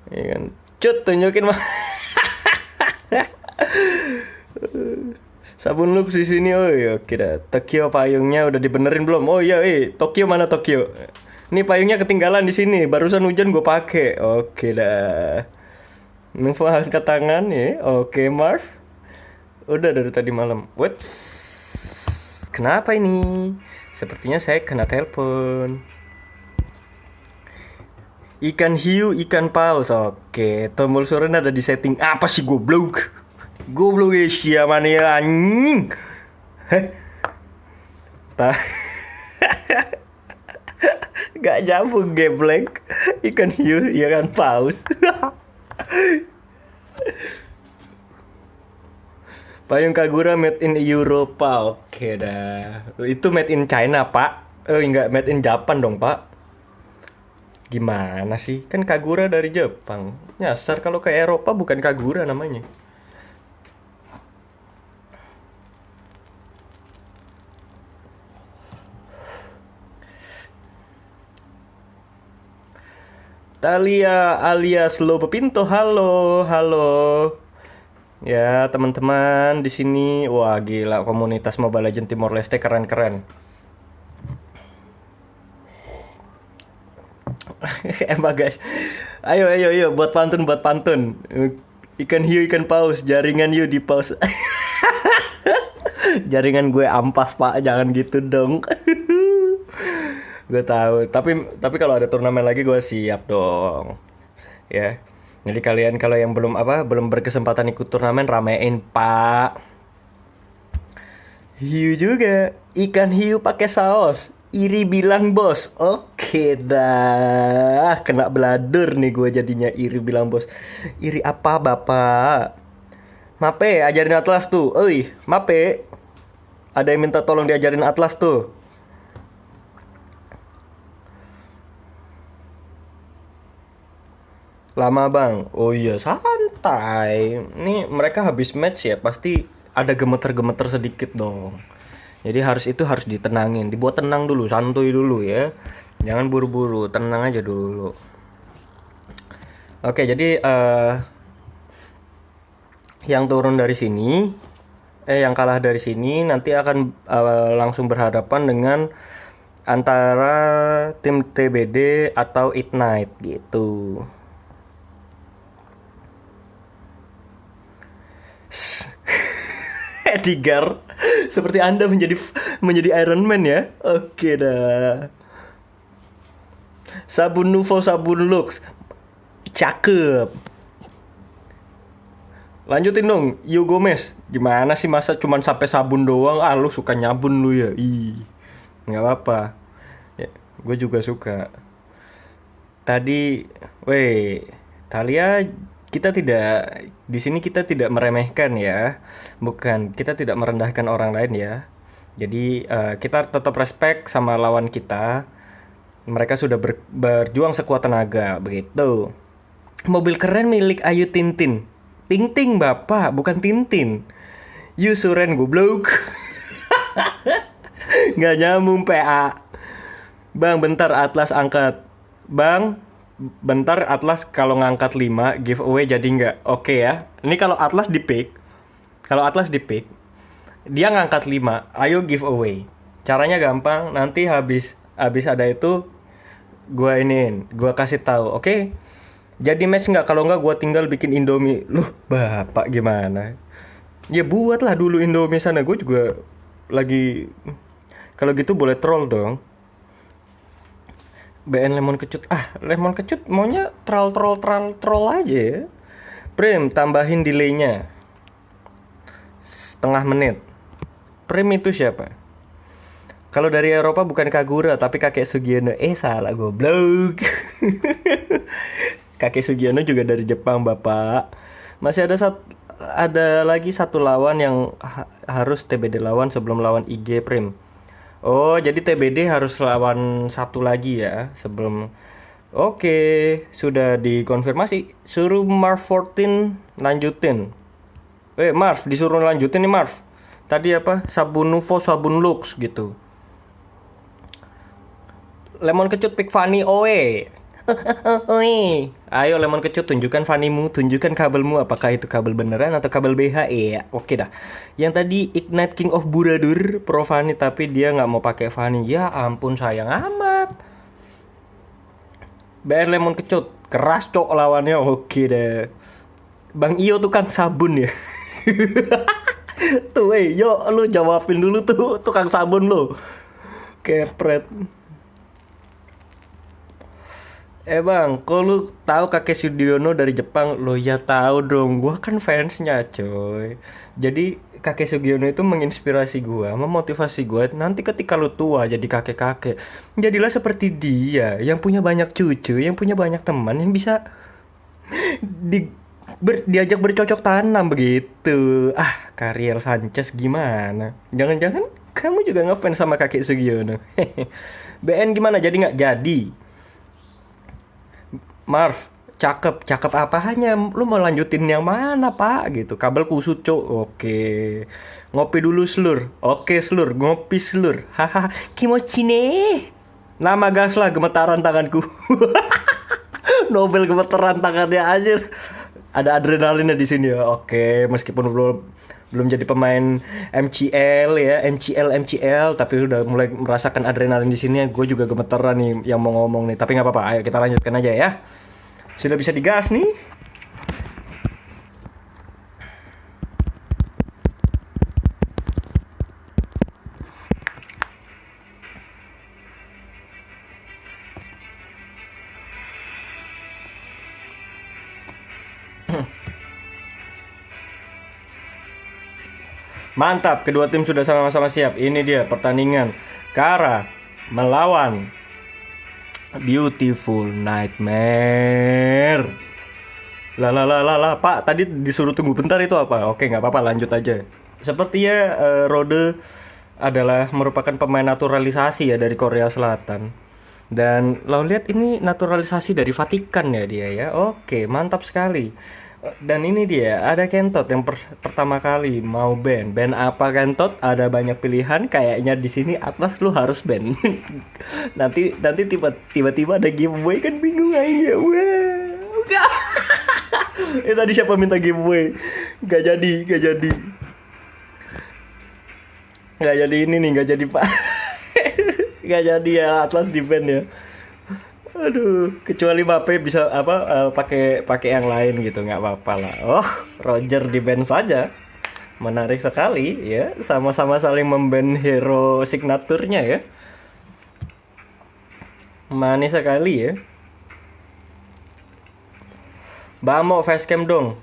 Ya kan, cut tunjukin mah. Sabun Lux di sini, oh ya, oke dah. Tokyo payungnya udah dibenerin belum? Oh iya, Tokyo mana Tokyo? Ini payungnya ketinggalan di sini. Barusan hujan gue pakai. Oke dah. Info angkat tangan ya. Oke, Marv. Udah dari tadi malam. What? Kenapa ini? Sepertinya saya kena telepon. Ikan hiu, ikan paus. Oke, tombol suara ada di setting. Apa sih goblok? Goblok ya siapa nih anjing? Gak nyambung geblek. Ikan hiu, ikan paus. Payung Kagura made in Eropa. Oke dah. Itu made in China, Pak. Enggak made in Japan dong, Pak. Gimana sih? Kan Kagura dari Jepang. Nyasar kalau ke Eropa bukan Kagura namanya. Talia alias Lobo Pinto, halo, halo. Ya, teman-teman di sini, wah gila komunitas Mobile Legends Timor Leste keren-keren. Emang guys, ayo buat pantun. Ikan hiu ikan paus, jaringan hiu di paus. Jaringan gue ampas pak, jangan gitu dong. Gue tahu, tapi kalau ada turnamen lagi gue siap dong. Ya. Jadi kalian kalau yang belum berkesempatan ikut turnamen ramein pak. Hiu juga, ikan hiu pakai saus. Iri bilang bos. Oke dah, kena beladur nih gue jadinya iri bilang bos. Iri apa bapak? Mape ajarin Atlas tuh. Oi, Mape. Ada yang minta tolong diajarin Atlas tuh. Lama bang. Oh iya santai. Ini mereka habis match ya, pasti ada gemeter-gemeter sedikit dong. Jadi harus ditenangin, dibuat tenang dulu, santuy dulu ya. Jangan buru-buru, tenang aja dulu. Oke, jadi yang turun dari sini, yang kalah dari sini nanti akan langsung berhadapan dengan antara tim TBD atau Ignite gitu. Edgar, seperti Anda menjadi Iron Man ya. Oke dah. Sabun Nuvo, sabun Lux. Cakep. Lanjutin dong, Yu Gomez. Gimana sih masa cuman sampai sabun doang? Ah, lu suka nyabun lu ya. Ih. Enggak apa-apa. Ya, gue juga suka. Tadi, Talia, di sini kita tidak meremehkan ya, bukan, kita tidak merendahkan orang lain ya. Jadi kita tetap respect sama lawan kita. Mereka sudah berjuang sekuat tenaga, begitu. Mobil keren milik Ayu Tintin. Ting bapak, bukan Tintin. Yu Suren goblok. Nggak nyambung PA. Bang, bentar Atlas angkat. Bang, bentar Atlas kalau ngangkat 5 giveaway jadi nggak? Oke ya. Ini kalau Atlas di pick, dia ngangkat 5, ayo giveaway. Caranya gampang, nanti habis ada itu gua kasih tahu, oke? Jadi match nggak? Kalau nggak gua tinggal bikin Indomie. Loh, bapak gimana? Ya buatlah dulu Indomie sana, gue juga lagi. Kalau gitu boleh troll dong. BN lemon kecut. Lemon kecut maunya troll aja ya. Prim, tambahin delaynya setengah menit. Prim itu siapa? Kalau dari Eropa bukan Kagura tapi kakek Sugiono. Salah goblok. Kakek Sugiono juga dari Jepang, Bapak. Masih ada lagi satu lawan yang harus TBD lawan sebelum lawan IG Prim. Oh, jadi TBD harus lawan satu lagi ya sebelum. Oke, sudah dikonfirmasi. Suruh Marv 14 lanjutin. Marv, disuruh lanjutin nih Marv. Tadi apa? Sabun Nuvo, sabun Lux gitu. Lemon kecut pick Fanny Oe. Ayo Lemon kecut, tunjukkan Fannymu, tunjukkan kabelmu, apakah itu kabel beneran atau kabel BHE ya. Oke dah. Yang tadi Ignite King of Buradur Pro Fanny, tapi dia nggak mau pakai Fanny. Ya ampun, sayang amat. BR Lemon kecut, keras cok lawannya. Oke deh. Bang Iyo tukang sabun ya. Tuh yo lu jawabin dulu tuh tukang sabun lu. Kepret. Bang, kok lu tahu kakek Sugiono dari Jepang? Lo ya tahu dong, gua kan fansnya coy. Jadi kakek Sugiono itu menginspirasi gua, memotivasi gua. Nanti ketika lu tua jadi kakek-kakek, jadilah seperti dia, yang punya banyak cucu, yang punya banyak teman, yang bisa diajak bercocok tanam begitu. Kariel Sanchez gimana? Jangan-jangan kamu juga ngefans sama kakek Sugiono? BN gimana? Jadi nggak jadi? Marv, cakep apa hanya lu mau lanjutin yang mana pak gitu? Kabel kusut cok. Oke, ngopi dulu Slur. Oke Slur, ngopi Slur. Haha, kimochi ne. Nama gas lah, gemetaran tanganku. Nobel gemeteran tangannya aja. Ada adrenalinnya di sini ya. Oke, meskipun belum jadi pemain MCL ya, MCL, tapi udah mulai merasakan adrenalin di sini. Gue juga gemeteran nih yang mau ngomong nih. Tapi nggak apa-apa, ayo kita lanjutkan aja ya. Sudah bisa digas nih. Mantap, kedua tim sudah sama-sama siap. Ini dia pertandingan Kara melawan Beautiful Nightmare. Lah, Pak, tadi disuruh tunggu bentar itu apa? Oke, nggak apa-apa, lanjut aja. Sepertinya Rode adalah merupakan pemain naturalisasi ya dari Korea Selatan. Dan lo lihat ini naturalisasi dari Vatikan ya dia ya. Oke, mantap sekali. Dan ini dia, ada Kentot yang pertama kali mau band. Band apa Kentot? Ada banyak pilihan. Kayaknya di sini Atlas lu harus band. nanti tiba-tiba ada giveaway kan bingung aja. Wah, enggak. Tadi siapa minta giveaway? Gak jadi. Gak jadi ini nih, gak jadi Pak. Gak jadi ya Atlas di band ya. Aduh, kecuali Mbappe bisa pakai yang lain gitu, nggak apa-apa lah. Oh, Roger di band saja. Menarik sekali ya, sama-sama saling memban hero signaturnya ya. Manis sekali ya. Bamo facecam dong.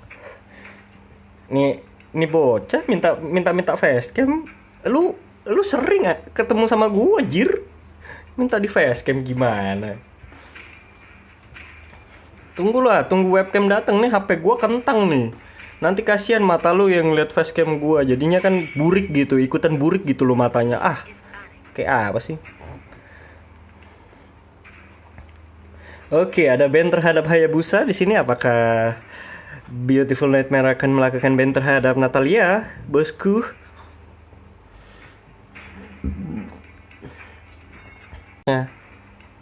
Nih bocah minta facecam. Lu sering ketemu sama gua, jir. Minta di facecam gimana? Tunggu webcam datang nih, HP gua kentang nih. Nanti kasihan mata lu yang lihat facecam gua, jadinya kan burik gitu, ikutan burik gitu lo matanya. Kayak apa sih? Oke, ada band terhadap Hayabusa di sini. Apakah Beautiful Nightmare akan melakukan band terhadap Natalia, bosku? Nah,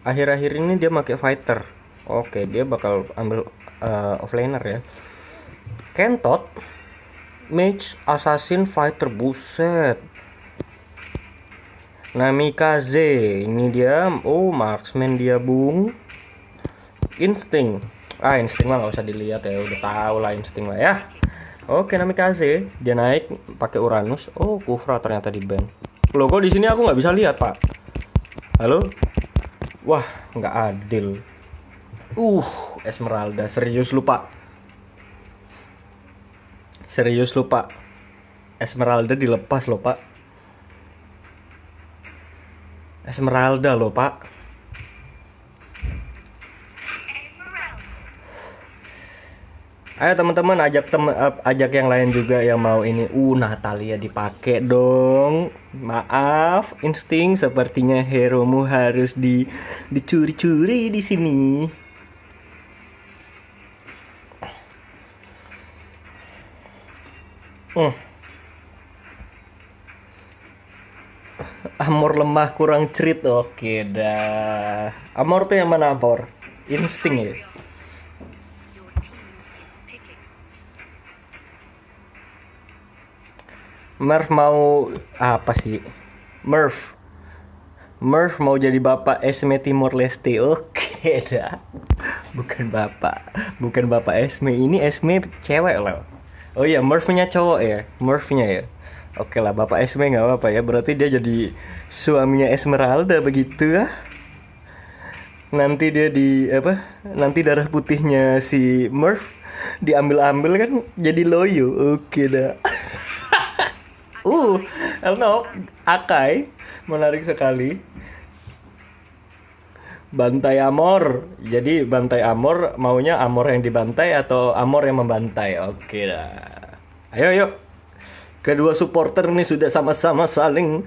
akhir-akhir ini dia pakai fighter. Oke, dia bakal ambil offlaner ya. Kentot, Mage, Assassin, Fighter, buset. Namikaze, ini dia. Oh, Marksman dia, Bung. Insting. Insting mah nggak usah dilihat ya, udah tahu lah Insting lah ya. Oke, Namikaze, dia naik pakai Uranus. Oh, Kufra ternyata di ban. Loh, kok di sini aku nggak bisa lihat, Pak? Halo? Wah, nggak adil. Esmeralda, serius lupa. Esmeralda dilepas loh, Pak. Esmeralda loh, Pak. Ayo teman-teman, ajak yang lain juga yang mau ini. Natalia dipakai dong. Maaf, Insting, sepertinya heromu harus dicuri-curi di sini. Amor lemah kurang cerit. Oke dah. Amor tuh yang mana Amor? Insting ya. Murph mau apa sih? Murph mau jadi bapak Esme Timor Leste. Oke dah. Bukan bapak Esme. Ini Esme cewek loh. Oh iya, Murph-nya cowok ya. Murph-nya ya. Oke lah, bapak Esme nggak apa-apa ya. Berarti dia jadi suaminya Esmeralda begitu ya. Nanti dia nanti darah putihnya si Murph diambil kan jadi loyo. Oke dah. Elnop, Akai, menarik sekali. Bantai Amor. Jadi bantai Amor, maunya Amor yang dibantai atau Amor yang membantai. Oke dah. Ayo. Kedua supporter nih sudah sama-sama saling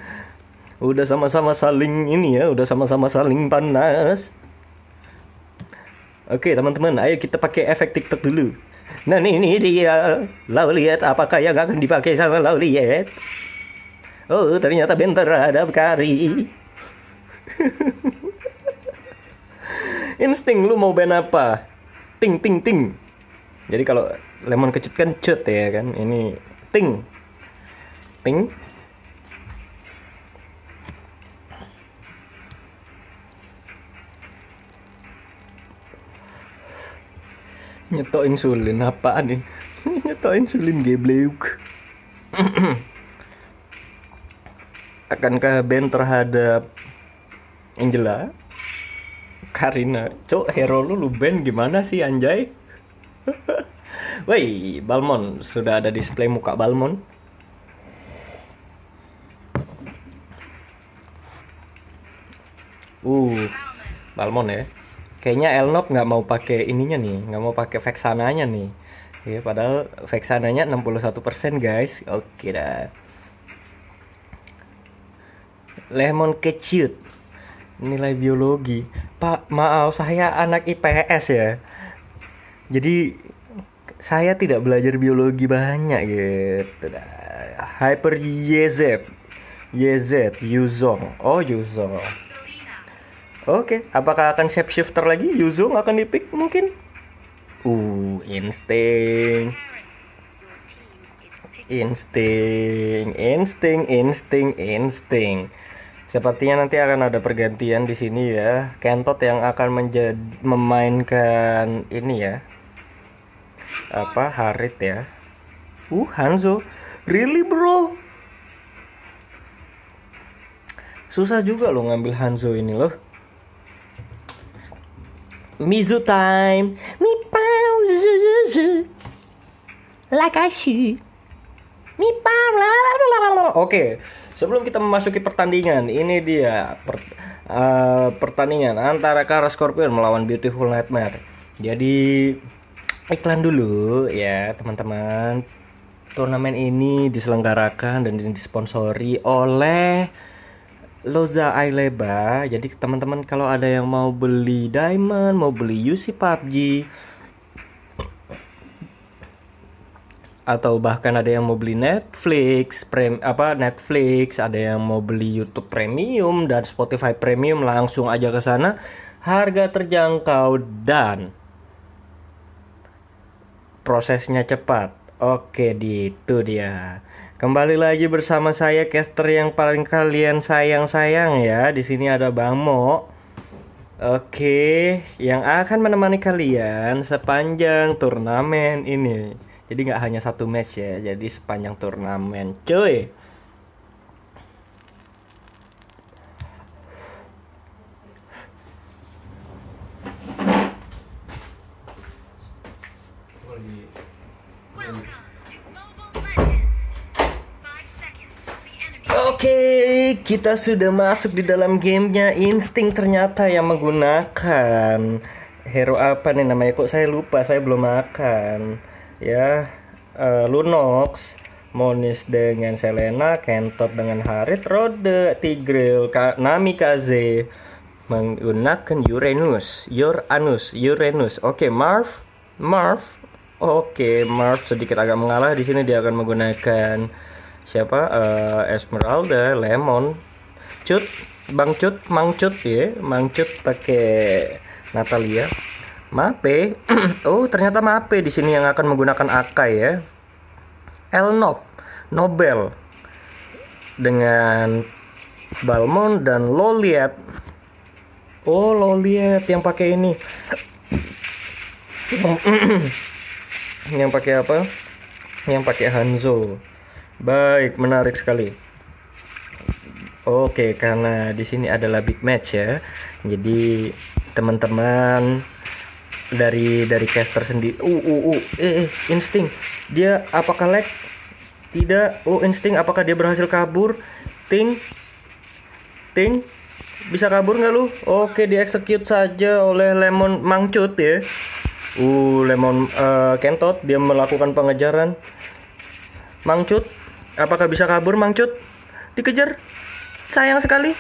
ini ya, udah sama-sama saling panas. Oke, teman-teman, ayo kita pakai efek TikTok dulu. Nah, ini dia. Lau lihat apakah yang akan dipakai sama Lau lihat. Oh, ternyata bentar ada Kari. Insting, lu mau band apa? ting ting ting. Jadi kalau lemon kecut kan cut ya kan, ini ting ting. Nyetok insulin apaan nih? Nyetok insulin geblek. Akankah band terhadap Angela? Karina, cok, hero lu band gimana sih anjay? Woi, Balmon, sudah ada display muka Balmon. Balmon ya. Kayaknya Elnop nggak mau pakai ininya nih, nggak mau pakai Vexananya nih. Ya, padahal Vexananya 61% guys. Oke dah. Lemon kecut. Nilai biologi. Pak, maaf, saya anak IPS ya. Jadi saya tidak belajar biologi banyak gitu dah. Hyper YZ. YZ, Yuzong. Oh, Yuzong. Oke, apakah akan shapeshifter lagi? Yuzong akan dipick mungkin? Insting. Sepertinya nanti akan ada pergantian di sini ya. Kentot yang akan memainkan ini ya. Harit ya. Hanzo. Really bro? Susah juga loh ngambil Hanzo ini loh. Mizu time. Mipau zuzuzu. Like I shoot. Mipau lalalala. Oke, sebelum kita memasuki pertandingan, ini dia pertandingan antara Kara Scorpion melawan Beautiful Nightmare. Jadi iklan dulu ya teman-teman. Turnamen ini diselenggarakan dan disponsori oleh Loza Aileba. Jadi teman-teman kalau ada yang mau beli diamond, mau beli UC PUBG, atau bahkan ada yang mau beli Netflix, Netflix, ada yang mau beli YouTube Premium dan Spotify Premium, langsung aja ke sana. Harga terjangkau dan prosesnya cepat. Oke, itu dia. Kembali lagi bersama saya, caster yang paling kalian sayang ya. Di sini ada Bang Mo. Oke, yang akan menemani kalian sepanjang turnamen ini. Jadi nggak hanya satu match ya, jadi sepanjang turnamen, cuy. Oke, kita sudah masuk di dalam gamenya. Insting ternyata yang menggunakan hero apa nih namanya, kok saya lupa, saya belum makan ya. Lunox, Monis dengan Selena, Kentot dengan Harit, Rode, Tigreal, Nami Kaze menggunakan Uranus. Oke, Marv. Oke, Marv sedikit agak mengalah di sini. Dia akan menggunakan siapa? Esmeralda, Lemon, Mang Cut ya. Mang Cut pakai Natalia. Mape. Oh, ternyata Mape di sini yang akan menggunakan Akai ya. Elnop, Nobel dengan Balmon dan Loliet. Oh, Loliet yang pakai ini. Yang pakai apa? Yang pakai Hanzo. Baik, menarik sekali. Oke, karena di sini adalah big match ya. Jadi teman-teman dari caster sendiri. Insting. Dia apakah lag? Tidak. Insting, apakah dia berhasil kabur? Ting. Bisa kabur nggak lu? Oke, di-execute saja oleh Lemon Mangcut ya. Lemon Kentot, dia melakukan pengejaran. Mangcut, apakah bisa kabur Mangcut? Dikejar. Sayang sekali.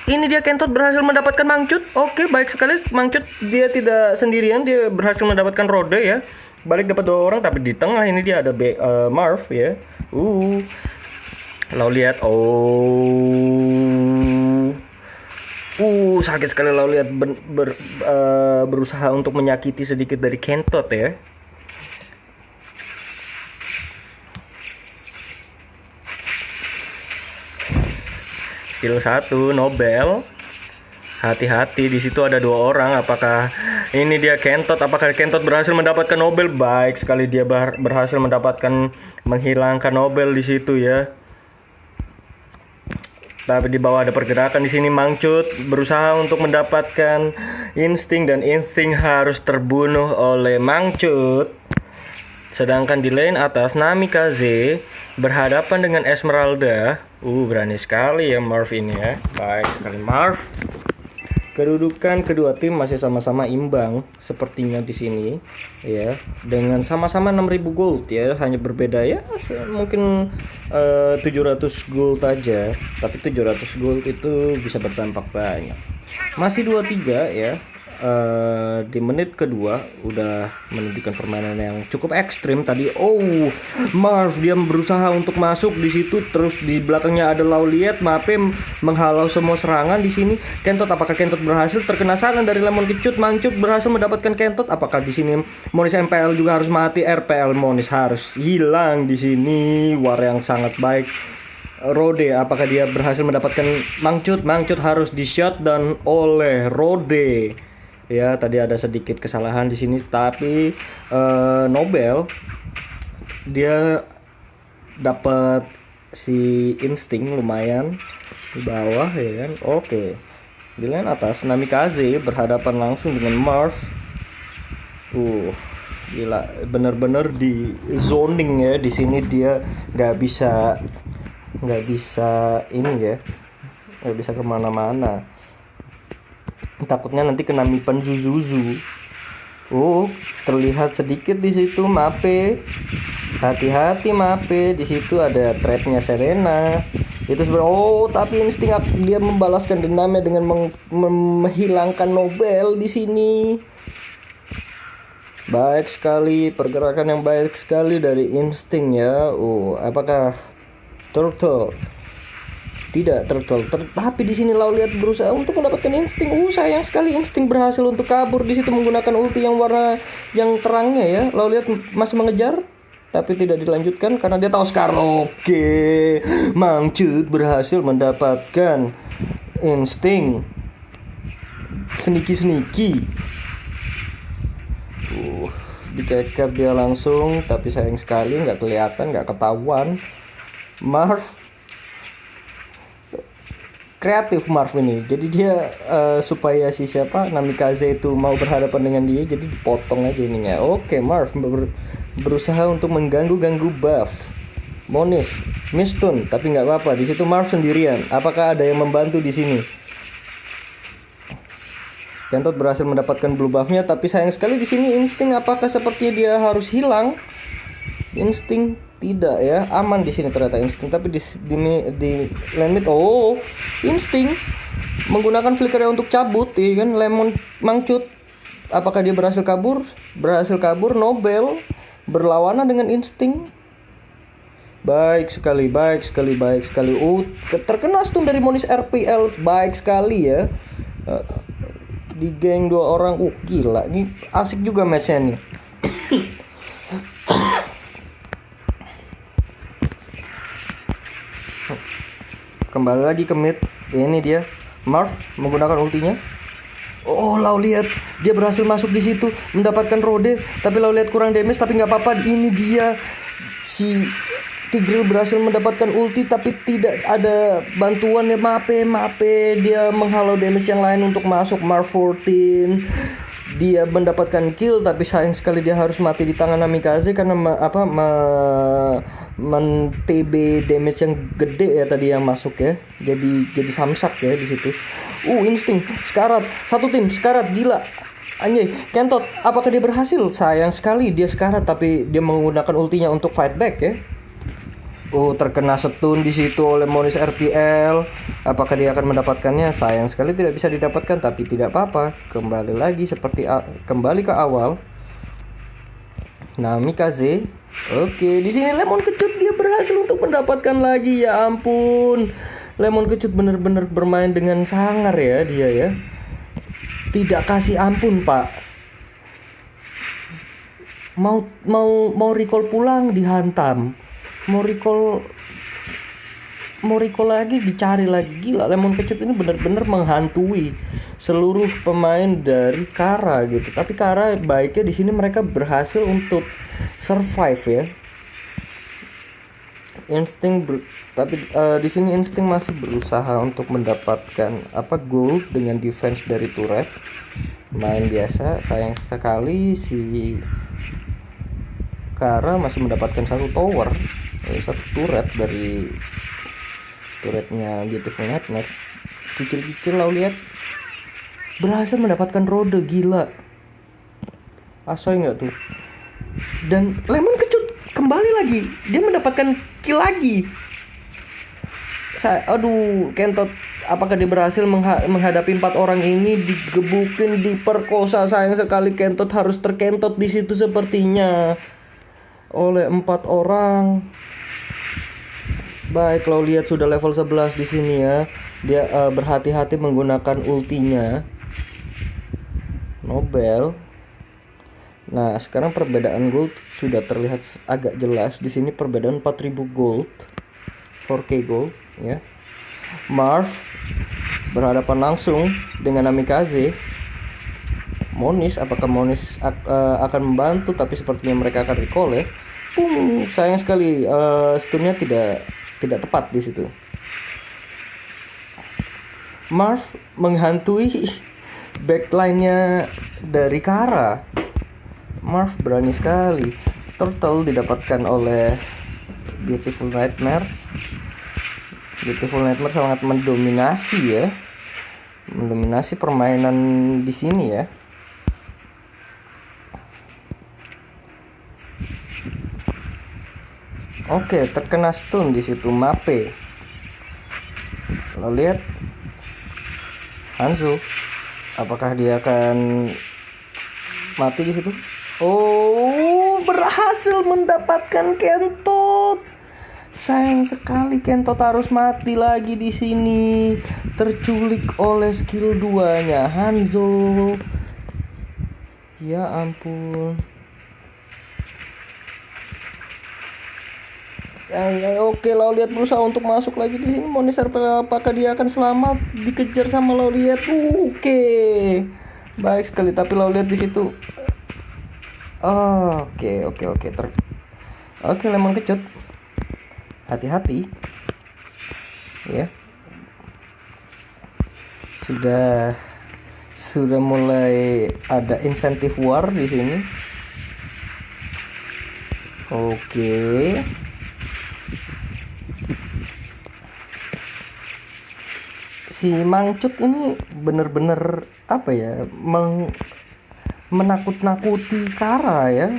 Ini dia Kentot berhasil mendapatkan Mangcut. Oke, baik sekali. Mangcut dia tidak sendirian, dia berhasil mendapatkan Rode ya. Balik dapat 2 orang, tapi di tengah ini dia ada Marv ya. Lalu lihat. Sakit sekali lalu lihat berusaha untuk menyakiti sedikit dari Kentot ya. Skill 1 Nobel. Hati-hati, di situ ada 2 orang. Apakah ini dia Kentot? Apakah Kentot berhasil mendapatkan Nobel? Baik sekali dia berhasil menghilangkan Nobel di situ ya. Tapi di bawah ada pergerakan di sini. Mangcut berusaha untuk mendapatkan insting dan insting harus terbunuh oleh Mangcut. Sedangkan di lane atas Namikaze berhadapan dengan Esmeralda. Berani sekali ya Marv ini ya. Baik sekali Marv. Kedudukan kedua tim masih sama-sama imbang sepertinya di sini ya, dengan sama-sama 6.000 gold ya, hanya berbeda ya mungkin 700 gold aja, tapi 700 gold itu bisa berdampak banyak. Masih 2-3 ya. Di menit kedua udah menunjukkan permainan yang cukup ekstrim tadi. Marv dia berusaha untuk masuk di situ, terus di belakangnya ada Lauliet, Mape menghalau semua serangan di sini. Kentot, apakah Kentot berhasil? Terkena serangan dari Lemon Kecut. Mangcut berhasil mendapatkan Kentot. Apakah di sini Monis MPL juga harus mati? RPL Monis harus hilang di sini. War yang sangat baik. Rode, apakah dia berhasil mendapatkan Mangcut? Mangcut harus di shutdown oleh Rode. Ya, tadi ada sedikit kesalahan di sini, tapi Nobel dia dapat si insting lumayan di bawah ya kan. Oke. Di lane atas Namikaze berhadapan langsung dengan Marv. Gila, bener-bener di zoning ya di sini, dia nggak bisa ini ya, nggak bisa kemana-mana. Takutnya nanti kena Mipan Zuzuzu. Terlihat sedikit di situ Mape. Hati-hati Mape, di situ ada trapnya Serena. Itu sebenarnya tapi insting dia membalaskan dendamnya dengan menghilangkan Nobel di sini. Baik sekali, pergerakan yang baik sekali dari insting ya. Apakah Turtle? Tidak, tapi di sini Lauliet berusaha untuk mendapatkan insting. Sayang sekali insting berhasil untuk kabur di situ menggunakan ulti yang warna yang terangnya ya. Lauliet masih mengejar, tapi tidak dilanjutkan karena dia tahu sekarang. Oke, Mangcut berhasil mendapatkan insting. Sneaky. Dikeker dia langsung, tapi sayang sekali nggak kelihatan, nggak ketahuan. Marv kreatif Marv ini, jadi dia supaya si Namikaze itu mau berhadapan dengan dia, jadi dipotong aja ininya. Oke, Marv berusaha untuk mengganggu buff Monis, Mistun, tapi nggak apa-apa. Di situ Marv sendirian. Apakah ada yang membantu di sini? Kentot berhasil mendapatkan blue buffnya, tapi sayang sekali di sini insting. Apakah sepertinya dia harus hilang? Insting tidak ya, aman di sini ternyata insting, tapi di limit insting menggunakan flickernya untuk cabut ya kan. Lemon Mangcut, apakah dia berhasil kabur? Nobel berlawanan dengan insting. Baik sekali. Terkena stun dari Monis RPL. Baik sekali ya. Di geng 2 orang. Gila, ini asik juga matchnya nih. Kembali lagi ke mid. Ini dia Marv menggunakan ultinya. Lauliet dia berhasil masuk di situ mendapatkan Rode, tapi Lauliet kurang damage, tapi nggak apa-apa. Ini dia si Tigreal berhasil mendapatkan ulti, tapi tidak ada bantuan ya. Mape dia menghalau damage yang lain untuk masuk. Marv 14 dia mendapatkan kill, tapi sayang sekali dia harus mati di tangan Namikaze karena men-TB damage yang gede ya tadi yang masuk ya. Jadi samsak ya di situ. Insting sekarat, satu tim sekarat, gila. Anjay, Kentot, apakah dia berhasil? Sayang sekali dia sekarat, tapi dia menggunakan ultinya untuk fight back ya. Terkena stun di situ oleh Monis RPL. Apakah dia akan mendapatkannya? Sayang sekali tidak bisa didapatkan, tapi tidak apa-apa. Kembali ke awal. Namikaze. Oke, di sini Lemon Kecut dia berhasil untuk mendapatkan lagi, ya ampun. Lemon Kecut bener-bener bermain dengan sangar ya dia ya. Tidak kasih ampun, Pak. Mau recall pulang dihantam. Mau recall lagi dicari lagi. Gila, Lemon Kecut ini benar-benar menghantui seluruh pemain dari Kara gitu. Tapi Kara baiknya di sini mereka berhasil untuk survive ya. Tapi di sini Insting masih berusaha untuk mendapatkan gold dengan defense dari turret. Main biasa. Sayang sekali si Kara masih mendapatkan satu tower, satu turret dari turretnya Beautiful Nightmare. Kicil-kicil lo lihat berhasil mendapatkan rode, gila. Asoy nggak tuh? Dan Lemon Kecut kembali lagi, dia mendapatkan kill lagi. Kentot, apakah dia berhasil menghadapi 4 orang ini? Digebukin, diperkosa. Sayang sekali Kentot harus terkentot di situ sepertinya oleh 4 orang. Baik, kalau lihat sudah level 11 di sini ya. Dia berhati-hati menggunakan ultinya. Nobel. Nah, sekarang perbedaan gold sudah terlihat agak jelas. Di sini perbedaan 4000 gold, 4k gold ya. Marv berhadapan langsung dengan Namikaze. Monis, apakah Monis akan membantu? Tapi sepertinya mereka akan recall ya. Sayang sekali stunnya tidak tepat di situ. Marv menghantui backline-nya dari Kara. Marv berani sekali. Turtle didapatkan oleh Beautiful Nightmare. Beautiful Nightmare sangat mendominasi ya. Mendominasi permainan di sini ya. Oke, terkena stun di situ Mape. Lo lihat Hanzo, apakah dia akan mati di situ? Oh, berhasil mendapatkan Kentot. Sayang sekali Kentot harus mati lagi di sini. Terculik oleh skill 2-nya Hanzo. Ya ampun. Oke, Lauliat berusaha untuk masuk lagi di sini. Monis, apakah dia akan selamat? Dikejar sama Lauliat. Oke. Baik sekali, tapi Lauliat di situ. Oke. Oke, Lemon Kecut. Hati-hati. Ya. Sudah mulai ada insentif war di sini. Oke. Si Mangcut ini bener-bener menakut-nakuti Kara ya.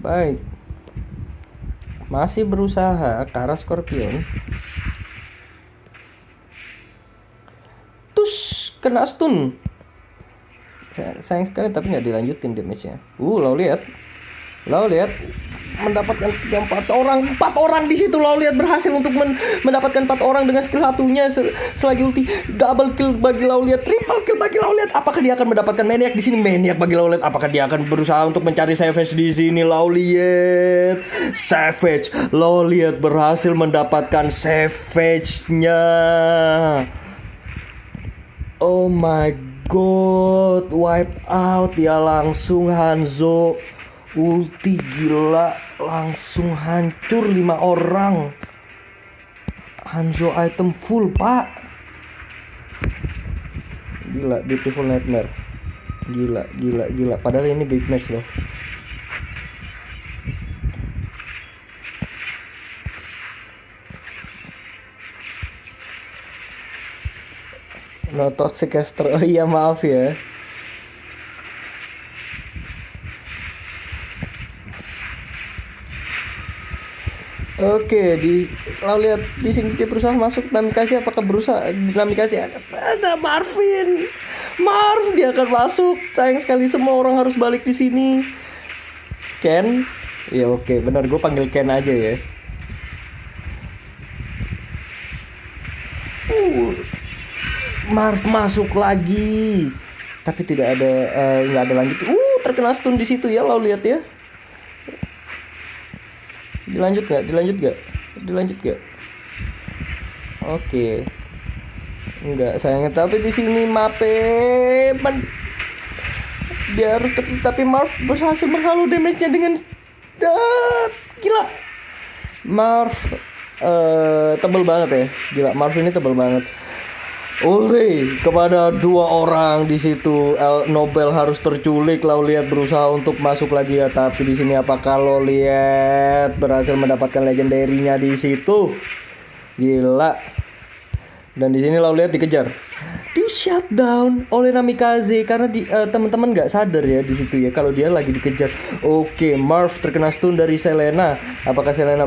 Baik, masih berusaha Kara Scorpion. Terus kena stun. Sayang sekali tapi nggak dilanjutin damage-nya. Lo lihat mendapatkan 4 orang di situ. Lo lihat berhasil untuk mendapatkan 4 orang dengan skill satunya selagi ulti. Double kill bagi Lauliat, triple kill bagi Lauliat. Apakah dia akan mendapatkan maniac di sini? Maniac bagi Lauliat. Apakah dia akan berusaha untuk mencari Savage di sini? Lauliat Savage. Lauliat berhasil mendapatkan Savage-nya. Oh my god, wipe out ya langsung Hanzo. Ulti gila, langsung hancur 5 orang. Hanzo item full, Pak. Gila, Beautiful Nightmare. Gila. Padahal ini big match loh. No toxic caster. Oh iya, maaf ya. Oke, kalau lihat di sini dia berusaha masuk. Namikaze apakah berusaha? Namikaze ada Marv dia akan masuk. Sayang sekali semua orang harus balik di sini. Ken, ya oke, benar gue panggil Ken aja ya. Marv masuk lagi. Tapi tidak ada nggak ada lanjut. Terkena stun di situ ya, lo lihat ya. Dilanjut nggak? Oke. Enggak sayangnya, tapi di sini Mape dia harus tapi Marv berhasil menghalau damage-nya dengan gila. Marv tebel banget ya. Gila, Marv ini tebel banget. Ulti kepada 2 orang di situ. Nobel harus terculik. Lo lihat berusaha untuk masuk lagi ya, tapi di sini apakah lo lihat berhasil mendapatkan legendary-nya di situ? Gila. Dan di sini lo lihat dikejar, di shutdown oleh Namikaze karena teman-teman nggak sadar ya di situ ya kalau dia lagi dikejar. Oke, Marv terkena stun dari Selena. Apakah Selena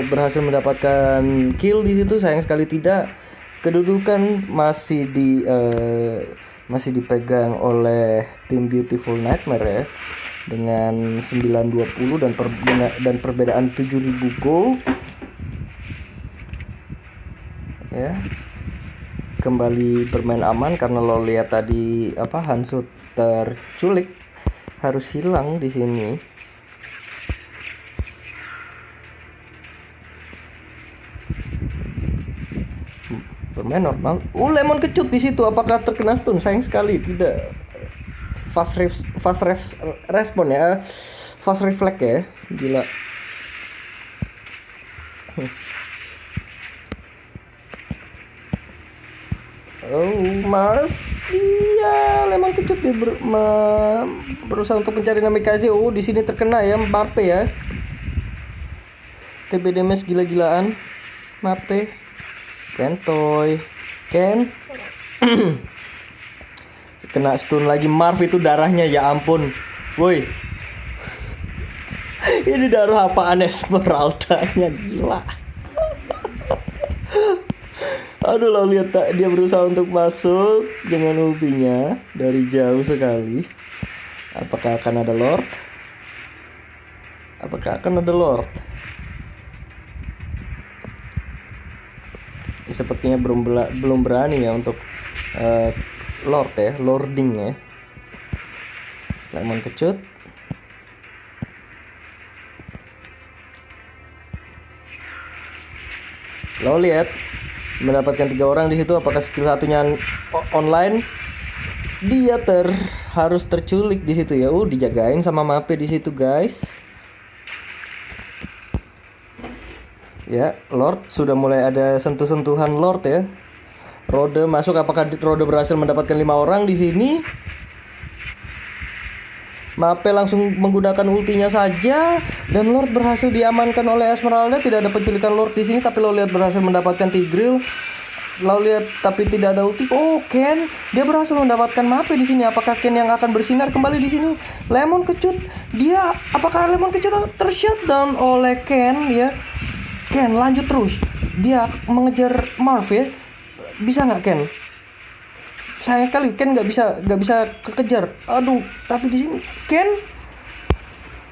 berhasil mendapatkan kill di situ? Sayang sekali tidak. Kedudukan masih dipegang oleh tim Beautiful Nightmare ya, dengan 920 dan perbedaan 7.000 gold. Ya, kembali bermain aman karena lo lihat tadi Hanzo terculik, harus hilang di sini. Bermain normal. Lemon kecut di situ. Apakah terkena stun? Sayang sekali tidak. Fast respon ya. Fast reflect ya. Gila. Marv dia lemon kecut, dia berusaha untuk mencari Namikaze. Di sini terkena ya Mbappe ya. TB damage gila-gilaan. Mbappe. Kentoy. Kena stun lagi. Marv itu darahnya ya ampun. Woi. Ini darah apaan Esmeralda-nya, gila. Aduh, lo lihat dia berusaha untuk masuk dengan ultinya dari jauh sekali. Apakah akan ada Lord? Sepertinya belum berani ya untuk Lord ya, Lording ya. Lemon kecut. Lo lihat mendapatkan 3 orang di situ. Apakah skill satunya online? Dia harus terculik di situ ya. Dijagain sama Mape di situ guys. Ya, Lord sudah mulai ada sentuhan Lord ya. Rode masuk. Apakah Rode berhasil mendapatkan 5 orang di sini? Mape langsung menggunakan ultinya saja dan Lord berhasil diamankan oleh Esmeralda. Tidak ada penculikan Lord di sini, tapi lo lihat berhasil mendapatkan Tigreal. Lo lihat tapi tidak ada ulti. Ken, dia berhasil mendapatkan Mape di sini. Apakah Ken yang akan bersinar kembali di sini? Lemon kecut. Apakah Lemon kecut tershutdown oleh Ken ya? Ken lanjut terus. Dia mengejar Marv ya. Bisa nggak Ken? Sayang sekali Ken nggak bisa kekejar. Aduh, tapi di sini Ken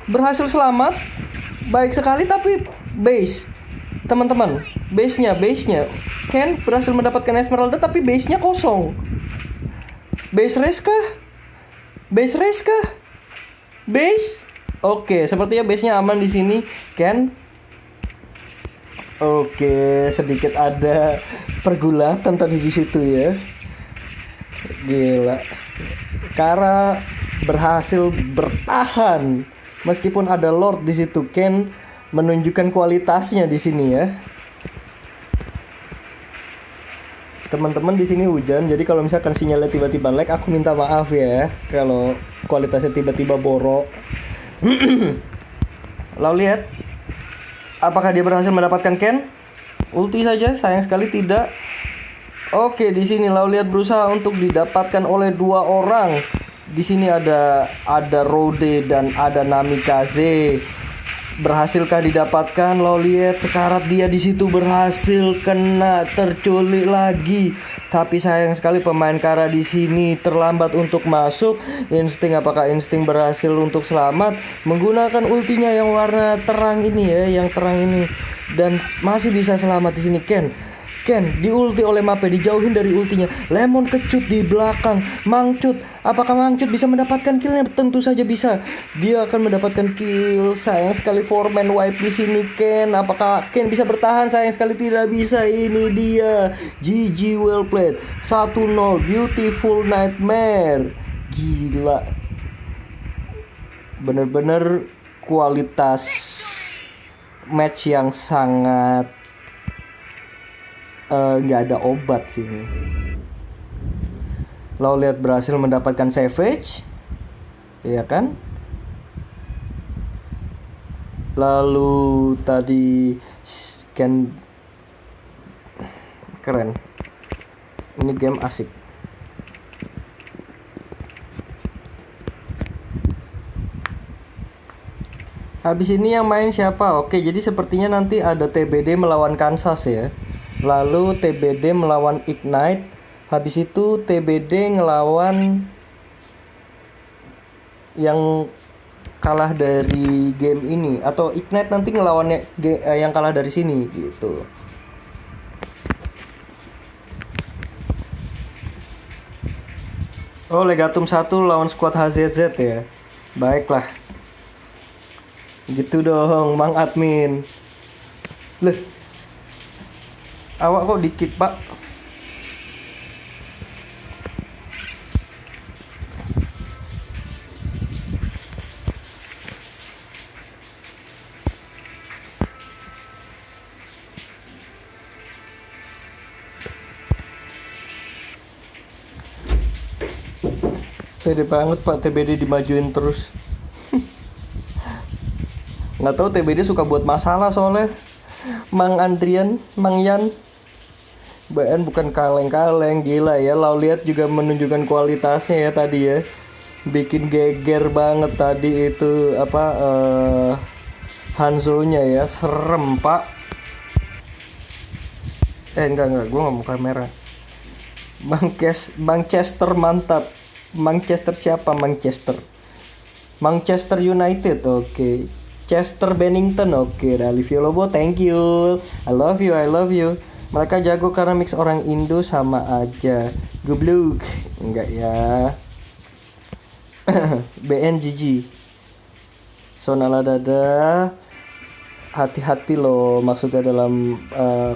berhasil selamat. Baik sekali, tapi base. Teman-teman, base-nya Ken berhasil mendapatkan Esmeralda tapi base-nya kosong. Base race kah? Base? Oke, sepertinya base-nya aman di sini, Ken. Oke, sedikit ada pergulatan tadi di situ ya. Gila. Kara berhasil bertahan meskipun ada Lord di situ. Ken menunjukkan kualitasnya di sini ya. Teman-teman, di sini hujan, jadi kalau misalkan sinyalnya tiba-tiba lag, aku minta maaf ya kalau kualitasnya tiba-tiba borok. Lalu lihat, apakah dia berhasil mendapatkan Ken? Ulti saja, sayang sekali tidak. Oke, di sini lalu lihat berusaha untuk didapatkan oleh 2 orang. Di sini ada Rode dan ada Namikaze. Berhasilkah didapatkan? Lo lihat sekarat dia di situ berhasil kena terculik lagi. Tapi sayang sekali pemain Kara di sini terlambat untuk masuk. Apakah Insting berhasil untuk selamat menggunakan ultinya yang warna terang ini ya, yang terang ini, dan masih bisa selamat di sini. Ken diulti oleh Mape, dijauhin dari ultinya. Lemon kecut di belakang. Mangcut, apakah Mangcut bisa mendapatkan killnya? Tentu saja bisa. Dia akan mendapatkan kill. Sayang sekali foreman wipe di sini Ken. Apakah Ken bisa bertahan? Sayang sekali tidak bisa. Ini dia. GG, well played. 1-0 Beautiful Nightmare. Gila. Bener-bener kualitas match yang sangat nggak ada obat sih ini. Lo lihat berhasil mendapatkan Savage, iya kan? Lalu tadi scan, keren. Ini game asik. Habis ini yang main siapa? Oke, jadi sepertinya nanti ada TBD melawan Kansas ya. Lalu TBD melawan Ignite. Habis itu TBD ngelawan yang kalah dari game ini. Atau Ignite nanti ngelawan yang kalah dari sini gitu. Oh, Legatum 1 lawan squad HZZ ya. Baiklah. Gitu dong, Mang Admin. Loh, awak kok dikit, Pak? Pede banget Pak, TBD dimajuin terus. Nggak tahu TBD suka buat masalah soalnya. Mang Andrian, Mang Yan, BN bukan kaleng-kaleng, gila ya. Lau lihat juga menunjukkan kualitasnya ya tadi ya. Bikin geger banget tadi itu Hanzo-nya ya, serem Pak. Enggak, gue nggak mau kamera. Manchester mantap. Manchester siapa? Manchester United, oke. Chester Bennington, oke. Dalivio Lobo, thank you. I love you. Mereka jago karena mix orang Indo sama aja. Goblok. Enggak ya. BNGG. Sonala dada. Hati-hati loh maksudnya dalam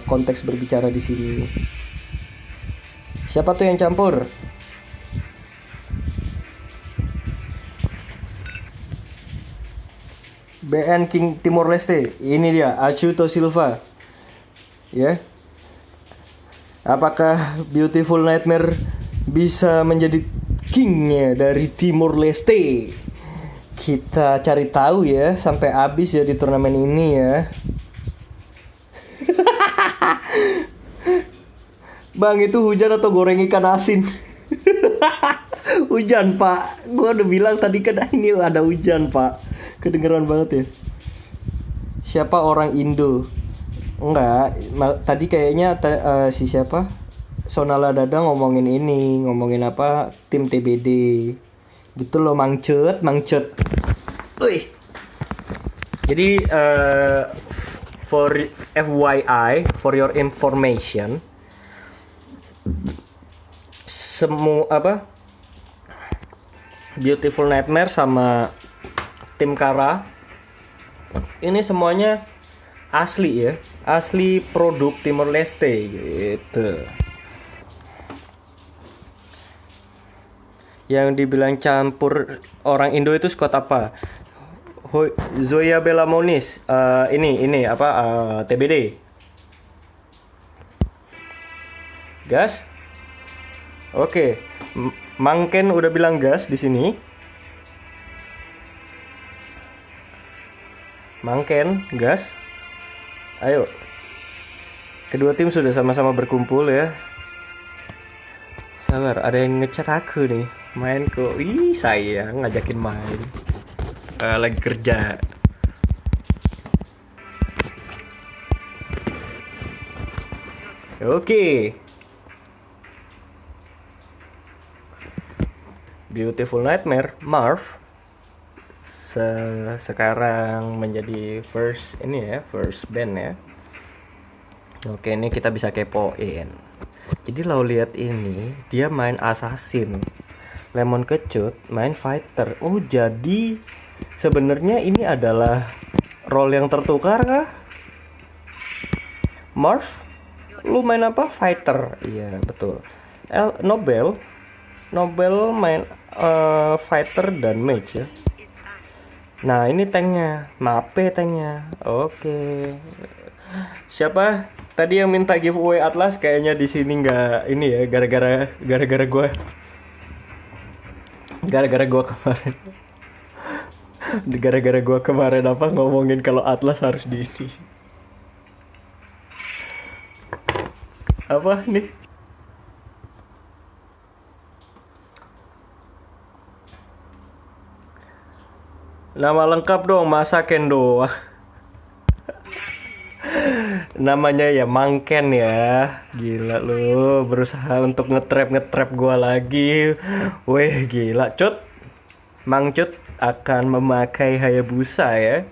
konteks berbicara di sini. Siapa tuh yang campur? BN King Timor Leste. Ini dia, Acuto Silva. Ya. Apakah Beautiful Nightmare bisa menjadi kingnya dari Timor Leste? Kita cari tahu ya sampai habis ya di turnamen ini ya. Bang, itu hujan atau goreng ikan asin? Hujan Pak. Gua udah bilang tadi kan ini ada hujan Pak. Kedengeran banget ya. Siapa orang Indo? Enggak, tadi kayaknya si siapa? Sonala Dada ngomongin ini, ngomongin apa? Tim TBD. Gitu loh, mangcut. Uy. Jadi for FYI, for your information, semua Beautiful Nightmare sama tim Kara ini semuanya asli ya, asli produk Timor Leste gitu. Yang dibilang campur orang Indo itu squad apa? Zoya Bella Moniz, ini TBD. Gas. Oke. Mangken udah bilang gas di sini. Mangken, gas. Ayo. Kedua tim sudah sama-sama berkumpul ya. Sabar, ada yang ngechat aku nih. Main kok. Ih, sayang ngajakin main. Lagi kerja. Oke. Beautiful Nightmare, Marv sekarang menjadi first band ya. Oke, ini kita bisa kepoin. Jadi lo lihat ini, dia main assassin. Lemon Kecut main fighter. Oh, jadi sebenarnya ini adalah role yang tertukar kah? Marv, lu main apa? Fighter. Iya, betul. Nobel main fighter dan mage ya. Nah, ini tanknya. Mape tanknya. Oke. Siapa tadi yang minta giveaway Atlas? Kayaknya di sini nggak ini ya, gara-gara gua kemarin. Gara-gara gua kemarin apa ngomongin kalau Atlas harus di ini. Apa nih? Nama lengkap dong, masa Kendo. Namanya ya Mangken ya. Gila lu, berusaha untuk nge-trap gua lagi. Weh, gila, Cut. Mang Cut akan memakai Hayabusa ya.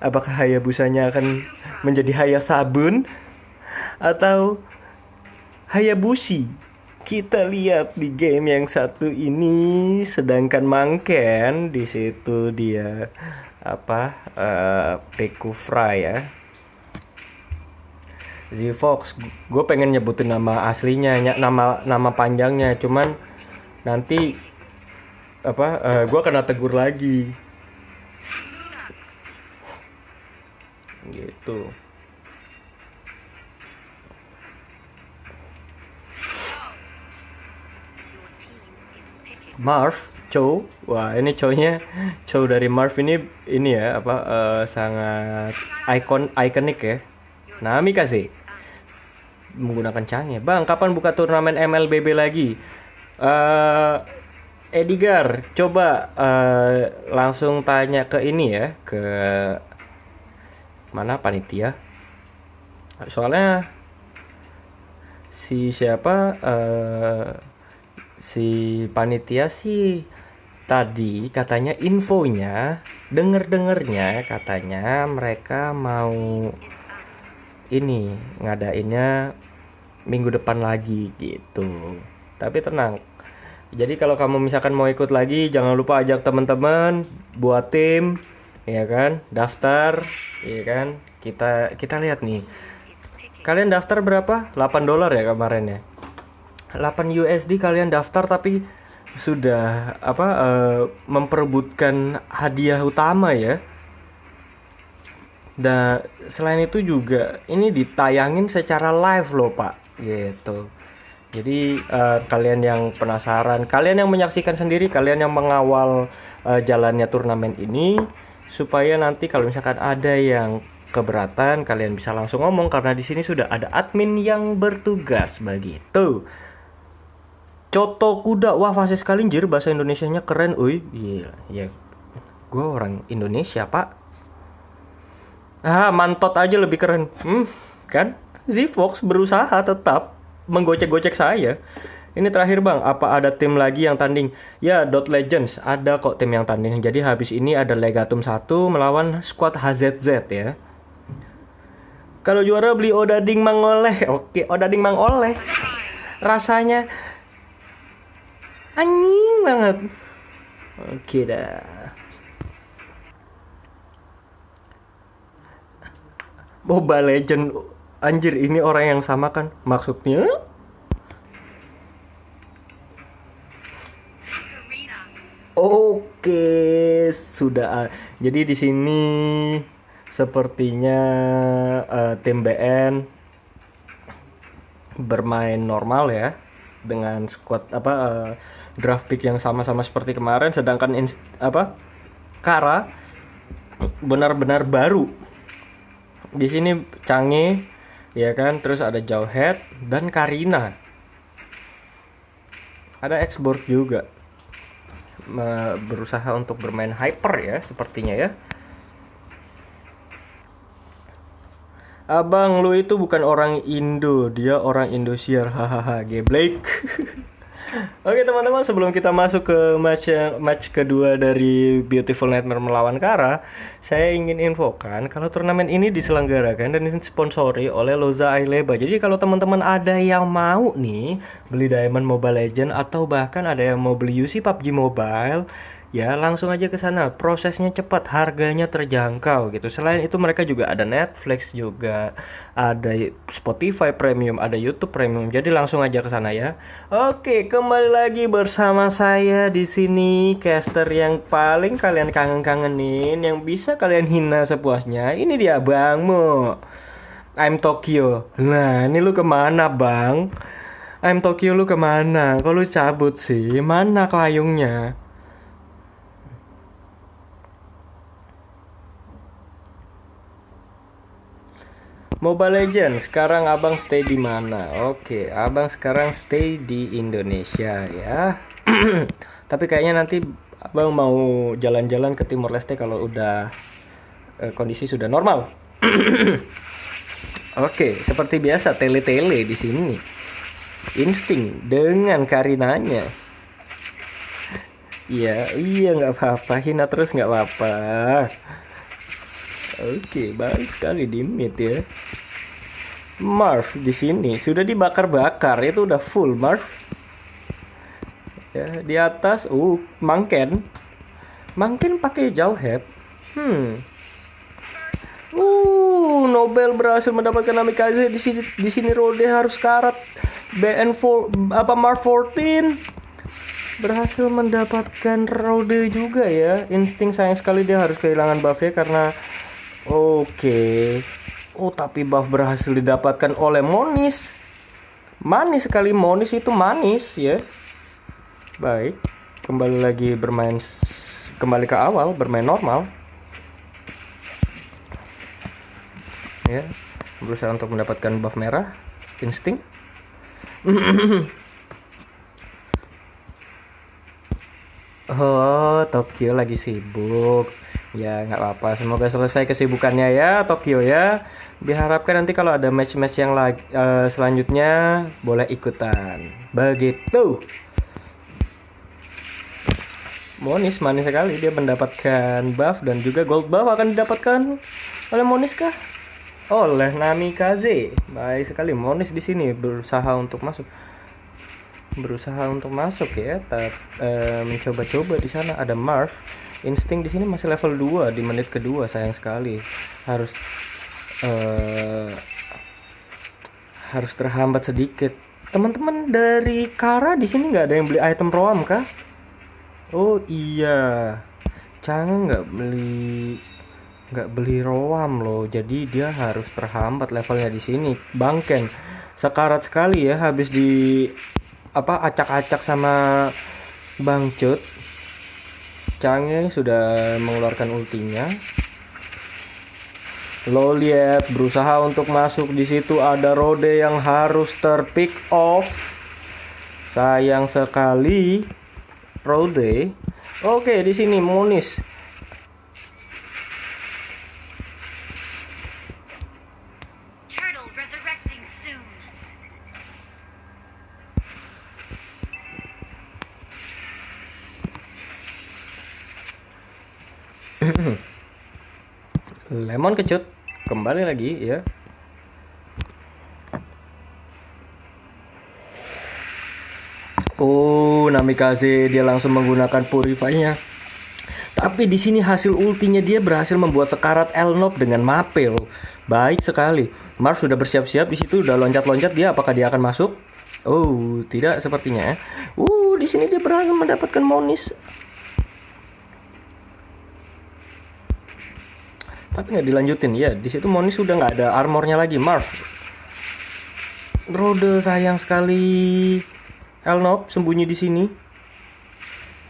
Apakah Hayabusanya akan menjadi Hayasabun atau Hayabushi? Kita lihat di game yang satu ini, sedangkan Mangken di situ dia Deku Fry ya. Z-Fox, gue pengen nyebutin nama aslinya, nama panjangnya, cuman nanti gue kena tegur lagi, gitu. Marv, Chow, wah ini Chow dari Marv ini ya sangat ikonik ya. Nami kasih menggunakan Change. Bang, kapan buka turnamen MLBB lagi? Edgar, coba langsung tanya ke ini ya, ke mana panitia. Soalnya si panitia sih tadi katanya infonya, dengernya katanya mereka mau ini ngadainnya minggu depan lagi gitu. Tapi tenang. Jadi kalau kamu misalkan mau ikut lagi, jangan lupa ajak teman-teman buat tim, ya kan? Daftar, ya kan? Kita lihat nih. Kalian daftar berapa? $8 ya kemarin ya. 8 USD kalian daftar tapi sudah memperebutkan hadiah utama ya. Dan selain itu juga ini ditayangin secara live loh Pak, gitu. Jadi kalian yang penasaran, kalian yang menyaksikan sendiri, kalian yang mengawal jalannya turnamen ini, supaya nanti kalau misalkan ada yang keberatan, kalian bisa langsung ngomong karena di sini sudah ada admin yang bertugas begitu. Coto kuda, wah fasih sekali anjir, bahasa Indonesianya keren, uy. Gila, ya. Gue orang Indonesia Pak. Mantot aja lebih keren. Kan? Z-Fox berusaha tetap menggocek-gocek saya. Ini terakhir bang, apa ada tim lagi yang tanding? Ya, Dot Legends, ada kok tim yang tanding. Jadi habis ini ada Legatum 1 melawan squad HZZ ya. Kalau juara beli Odading Mang Oleh. Oke, Odading Mang Oleh. Rasanya anjing banget. Oke dah. Mobile Legend, anjir ini orang yang sama kan maksudnya? Oke, sudah. Jadi di sini sepertinya tim BN bermain normal ya, dengan squad draft pick yang sama-sama seperti kemarin, sedangkan Kara benar-benar baru. Di sini Change, ya kan, terus ada Jauhead dan Karina. Ada Xborg juga. Berusaha untuk bermain hyper ya, sepertinya ya. Abang lu itu bukan orang Indo, dia orang Indosiar, hahaha, geblek. Oke teman-teman, sebelum kita masuk ke match kedua dari Beautiful Nightmare melawan Kara, saya ingin infokan kalau turnamen ini diselenggarakan dan disponsori oleh Loza Aileba. Jadi kalau teman-teman ada yang mau nih beli Diamond Mobile Legend atau bahkan ada yang mau beli UC PUBG Mobile, ya langsung aja ke sana. Prosesnya cepat, harganya terjangkau gitu. Selain itu mereka juga ada Netflix juga, ada Spotify Premium, ada YouTube Premium. Jadi langsung aja ke sana ya. Oke, kembali lagi bersama saya di sini, caster yang paling kalian kangen-kangenin, yang bisa kalian hina sepuasnya. Ini dia Bangmo. I'm Tokyo. Nah, ini lu kemana Bang? I'm Tokyo, lu kemana? Kok lu cabut sih? Mana kelayungnya? Mobile Legends, sekarang abang stay di mana? Oke, abang sekarang stay di Indonesia ya. Tapi kayaknya nanti abang mau jalan-jalan ke Timor Leste kalau udah kondisi sudah normal. Oke, seperti biasa tele-tele di sini. Insting dengan Karinanya. Iya nggak apa-apa, hina terus nggak apa-apa. Oke, baik sekali di mid ya. Marv di sini sudah dibakar-bakar, itu udah full Marv. Ya, di atas Mangken pakai jauh head. Nobel berhasil mendapatkan Namikaze di sini Rode harus karat. BN4 Marv 14 berhasil mendapatkan Rode juga ya. Insting sayang sekali dia harus kehilangan buff-nya karena tapi buff berhasil didapatkan oleh Monis. Manis sekali, Monis itu manis ya. Baik, kembali ke awal, bermain normal. Ya, berusaha untuk mendapatkan buff merah, insting. Tokyo lagi sibuk. Ya nggak apa-apa, semoga selesai kesibukannya ya Tokyo ya. Diharapkan nanti kalau ada match-match yang selanjutnya boleh ikutan. Begitu. Monis manis sekali, dia mendapatkan buff dan juga gold buff akan didapatkan oleh Monis kah? Oleh Namikaze. Baik sekali, Monis di sini berusaha untuk masuk ya. Mencoba-coba di sana ada Marv. Insting di sini masih level 2 di menit kedua, sayang sekali. Harus terhambat sedikit. Teman-teman dari Kara di sini nggak ada yang beli item roam kah? Oh iya, Chang nggak beli roam loh, jadi dia harus terhambat levelnya di sini. Bangken sekarat sekali ya, habis di acak-acak sama Bang Cut. Change sudah mengeluarkan ultinya. Lo lihat berusaha untuk masuk di situ, ada Rode yang harus terpick off. Sayang sekali Rode. Oke, di sini Monis. Turtle resurrecting soon. Lemon kecut kembali lagi ya. Namikaze dia langsung menggunakan Purify-nya. Tapi di sini hasil ultinya dia berhasil membuat sekarat Elnop dengan Mape loh. Baik sekali. Marv sudah bersiap-siap di situ, udah loncat-loncat dia. Apakah dia akan masuk? Tidak sepertinya. Di sini dia berhasil mendapatkan Monis. Tapi nggak dilanjutin ya. Di situ Monis sudah nggak ada armornya lagi. Marv. Rode sayang sekali. Elnop sembunyi di sini.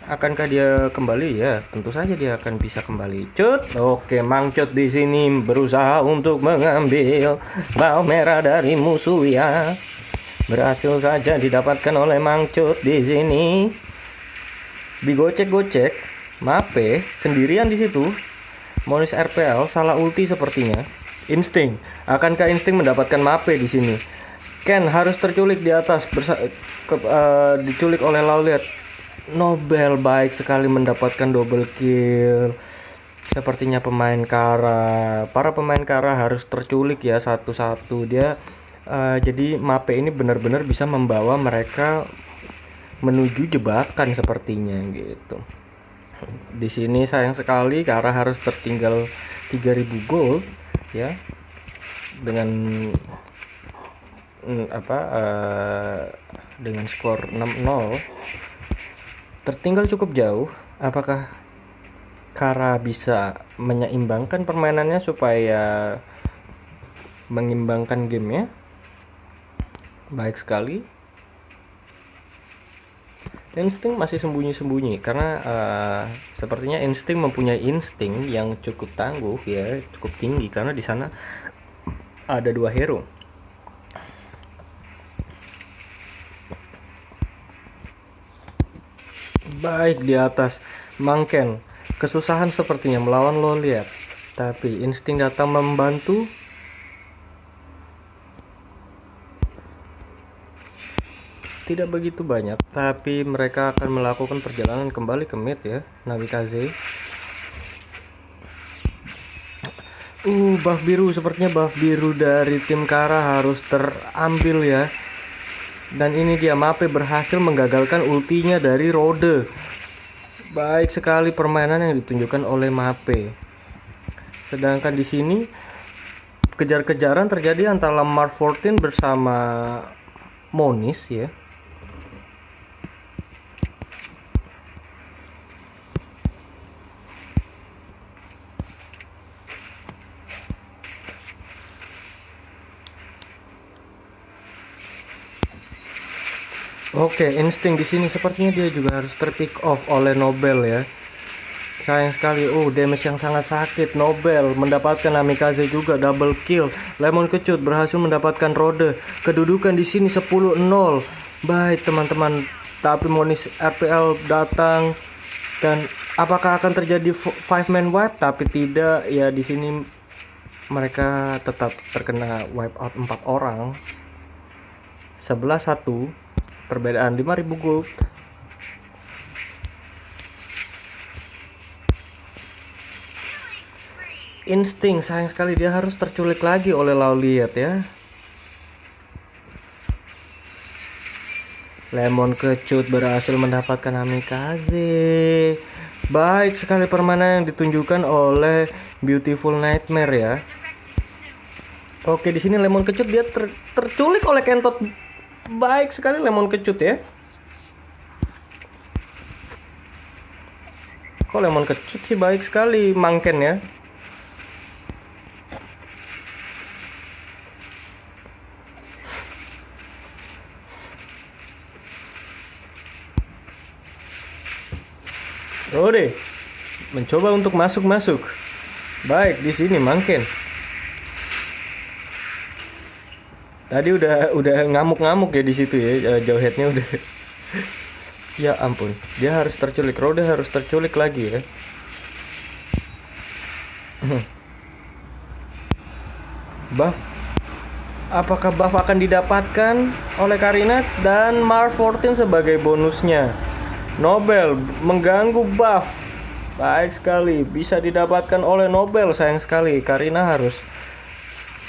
Akankah dia kembali? Ya, tentu saja dia akan bisa kembali. Cut. Oke, Mang Cut di sini berusaha untuk mengambil bau merah dari musuh ya. Berhasil saja didapatkan oleh Mang Cut di sini. Digocek-gocek. Mape sendirian di situ. Monis RPL salah ulti sepertinya. Insting. Akankah Insting mendapatkan Mape di sini? Ken harus terculik di atas diculik oleh Lauliet. Nobel baik sekali mendapatkan double kill. Sepertinya para pemain Kara harus terculik ya satu-satu. Dia jadi Mape ini benar-benar bisa membawa mereka menuju jebakan sepertinya gitu. Di sini sayang sekali Kara harus tertinggal 3000 gold ya. Dengan dengan skor 6-0 tertinggal cukup jauh. Apakah Kara bisa menyeimbangkan permainannya supaya mengimbangkan gamenya? Baik sekali. Insting masih sembunyi-sembunyi karena sepertinya Insting mempunyai insting yang cukup tangguh ya, cukup tinggi karena di sana ada 2 hero. Baik di atas Mangken kesusahan sepertinya melawan Lauliet, tapi Insting datang membantu. Tidak begitu banyak, tapi mereka akan melakukan perjalanan kembali ke mid ya, Namikaze. Buff biru, sepertinya buff biru dari tim Kara harus terambil ya. Dan ini dia Mape berhasil menggagalkan ultinya dari Rode. Baik sekali permainan yang ditunjukkan oleh Mape. Sedangkan di sini kejar-kejaran terjadi antara Mark 14 bersama Monis ya. Oke, Insting di sini sepertinya dia juga harus terpick off oleh Nobel ya. Sayang sekali, damage yang sangat sakit. Nobel mendapatkan Namikaze juga double kill. Lemon kecut berhasil mendapatkan Rode. Kedudukan di sini 10-0. Baik teman-teman, tapi Monis RPL datang dan apakah akan terjadi 5-man wipe? Tapi tidak ya, di sini mereka tetap terkena wipe out 4 orang. 11-1. Perbedaan 5000 gold. Insting sayang sekali dia harus terculik lagi oleh Lauliet ya. Lemon kecut berhasil mendapatkan Namikaze. Baik sekali permainan yang ditunjukkan oleh Beautiful Nightmare ya. Oke, di sini Lemon kecut dia terculik oleh Kentot. Baik sekali Lemon kecut ya. Kok Lemon kecut sih, baik sekali Mangken ya. Rode mencoba untuk masuk. Baik di sini Mangken. Tadi udah ngamuk-ngamuk ya di situ ya, Jawheadnya udah. Ya ampun, dia harus terculik. Rode harus terculik lagi ya. Buff. Apakah buff akan didapatkan oleh Karina dan Mark 14 sebagai bonusnya? Nobel mengganggu buff. Baik sekali, bisa didapatkan oleh Nobel. Sayang sekali, Karina harus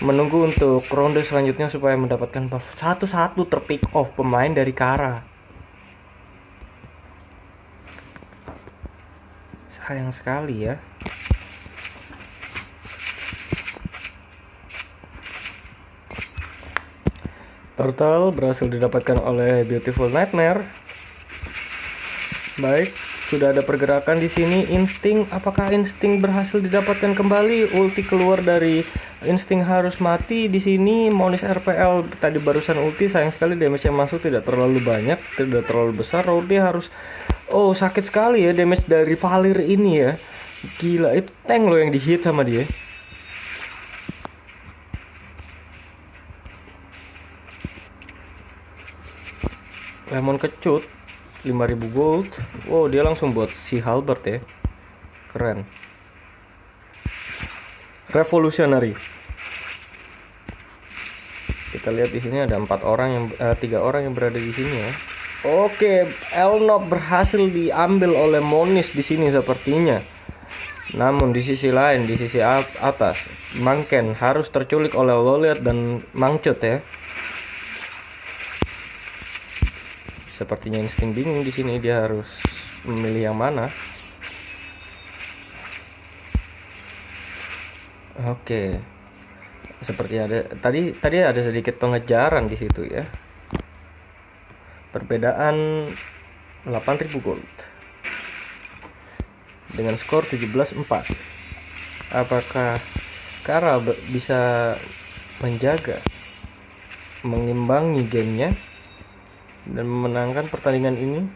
menunggu untuk ronde selanjutnya supaya mendapatkan buff. Satu-satu terpick off pemain dari Kara. Sayang sekali ya. Turtle berhasil didapatkan oleh Beautiful Nightmare. Baik, sudah ada pergerakan di sini. Insting, apakah Insting berhasil didapatkan kembali? Ulti keluar dari Insting harus mati di sini. Monis RPL tadi barusan ulti, sayang sekali damage yang masuk tidak terlalu banyak, tidak terlalu besar. Rode harus sakit sekali ya damage dari Valir ini ya. Gila, itu tank loh yang di-hit sama dia. Lemon kecut 5000 gold. Wow, dia langsung buat si Halbert ya. Keren. Revolutionary. Kita lihat di sini ada 3 orang yang berada di sini ya. Oke, Elnop berhasil diambil oleh Monis di sini sepertinya. Namun di sisi lain, di sisi atas, Mangken harus terculik oleh Loliat dan Mangcut ya. Sepertinya insting bingung di sini, dia harus memilih yang mana. Oke. Sepertinya tadi ada sedikit pengejaran di situ ya. Perbedaan 8.000 gold. Dengan skor 17-4. Apakah Kara bisa mengimbangi gamenya dan memenangkan pertandingan ini?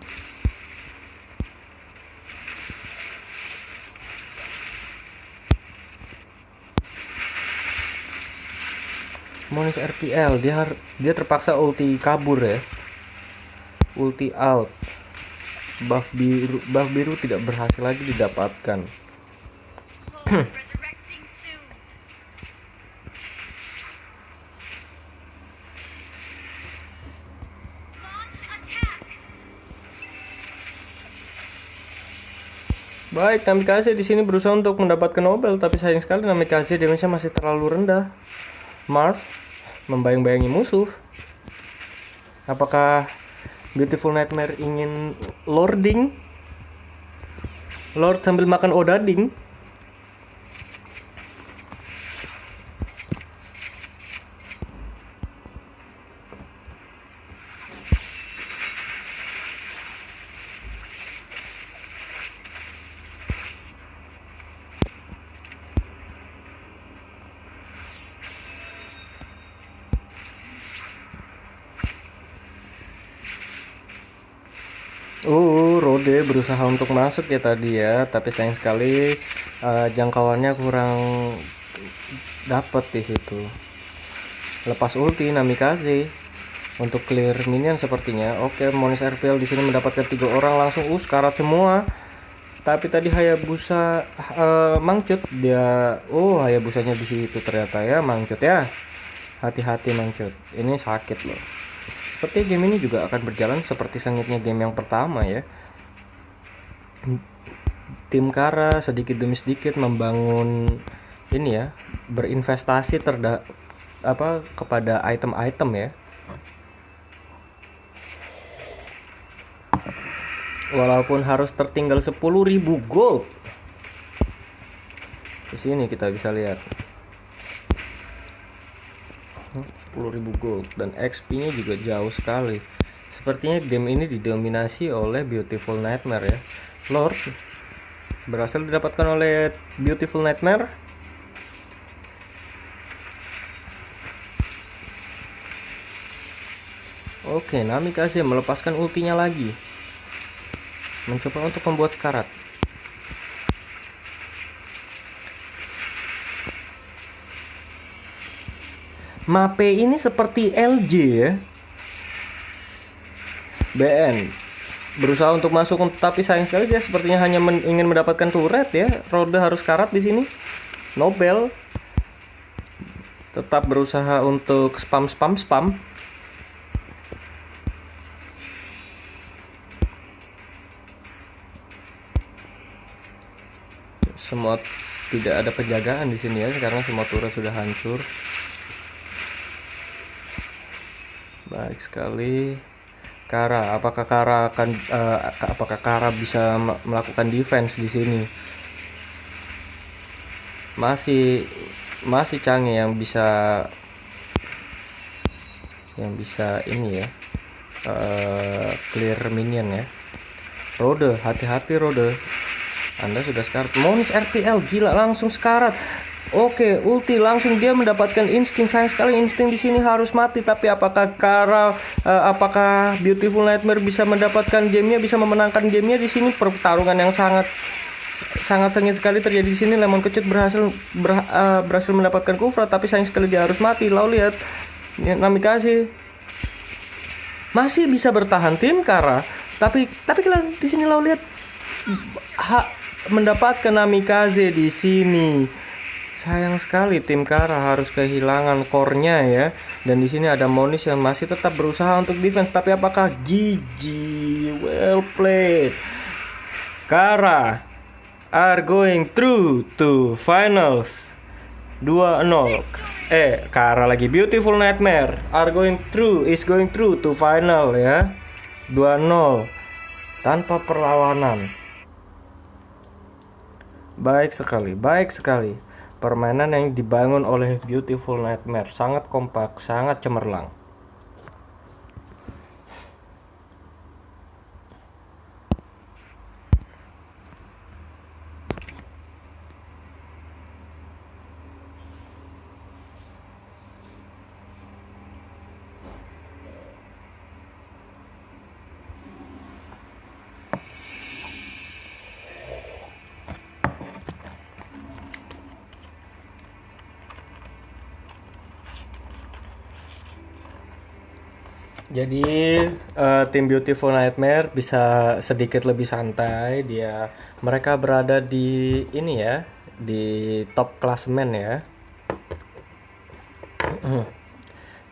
Monis RPL dia terpaksa ulti kabur ya. Ulti out. Buff biru tidak berhasil lagi didapatkan. Lord resurrecting soon. Launch attack. Baik, Namikaze di sini berusaha untuk mendapatkan Nobel, tapi sayang sekali Namikaze damage-nya masih terlalu rendah. Marv membayang-bayangi musuh. Apakah Beautiful Nightmare ingin lording? Lord sambil makan odading? Rode berusaha untuk masuk ya tadi ya, tapi sayang sekali jangkauannya kurang dapat di situ. Lepas ulti Namikaze untuk clear minion sepertinya. Oke, Monis RPL di sini mendapatkan 3 orang langsung karat semua. Tapi tadi Hayabusa Mangcut dia Hayabusanya di situ ternyata ya Mangcut ya. Hati-hati Mangcut. Ini sakit loh. Seperti game ini juga akan berjalan seperti sengitnya game yang pertama ya. Tim Kara sedikit demi sedikit membangun ini ya, berinvestasi kepada item-item ya. Walaupun harus tertinggal 10.000 gold. Di sini kita bisa lihat 10.000 gold dan XP-nya juga jauh sekali. Sepertinya game ini didominasi oleh Beautiful Nightmare ya. Lord berhasil didapatkan oleh Beautiful Nightmare. Oke, Namikaze melepaskan ultinya lagi, mencoba untuk membuat sekarat. Mape ini seperti LJ ya. BN berusaha untuk masuk, tapi sayang sekali dia sepertinya hanya ingin mendapatkan turret ya. Rode harus karat di sini. Nobel tetap berusaha untuk spam. Semua tidak ada penjagaan di sini ya, karena semua turret sudah hancur. Baik sekali. Kara, apakah Kara bisa melakukan defense di sini? Masih Canggih yang bisa ini ya, clear minion ya. Rode, hati-hati Rode. Anda sudah sekarat. Monis RPL gila langsung sekarat. Oke, ulti langsung dia mendapatkan insting. Sayang sekali insting di sini harus mati. Tapi apakah apakah Beautiful Nightmare bisa mendapatkan gamenya, bisa memenangkan gamenya di sini? Pertarungan yang sangat sengit sekali terjadi di sini. Lemon Kecut berhasil mendapatkan Kufra, tapi sayang sekali dia harus mati. Lalu lihat Namikaze masih bisa bertahan tim Kara, tapi di sini lalu lihat mendapatkan Namikaze di sini. Sayang sekali tim Kara harus kehilangan core-nya ya. Dan di sini ada Monis yang masih tetap berusaha untuk defense, tapi apakah GG? Well played. Kara are going through to finals 2-0. Kara lagi. Beautiful Nightmare is going through to final ya. 2-0 tanpa perlawanan. Baik sekali. Permainan yang dibangun oleh Beautiful Nightmare sangat kompak, sangat cemerlang. Jadi tim Beautiful Nightmare bisa sedikit lebih santai. Mereka berada di ini ya, di top klasemen ya.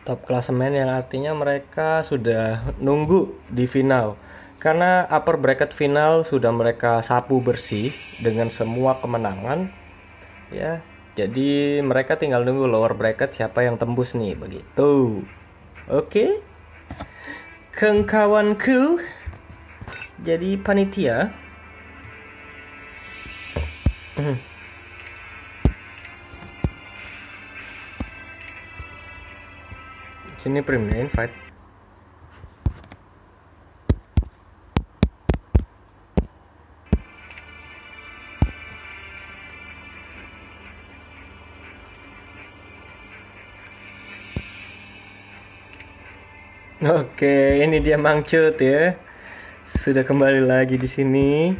Top klasemen yang artinya mereka sudah nunggu di final. Karena upper bracket final sudah mereka sapu bersih dengan semua kemenangan ya. Jadi mereka tinggal nunggu lower bracket siapa yang tembus nih, begitu. Oke. Kawanku jadi panitia. Sini Primnya invite. Oke, ini dia Mang Cut ya. Sudah kembali lagi di sini.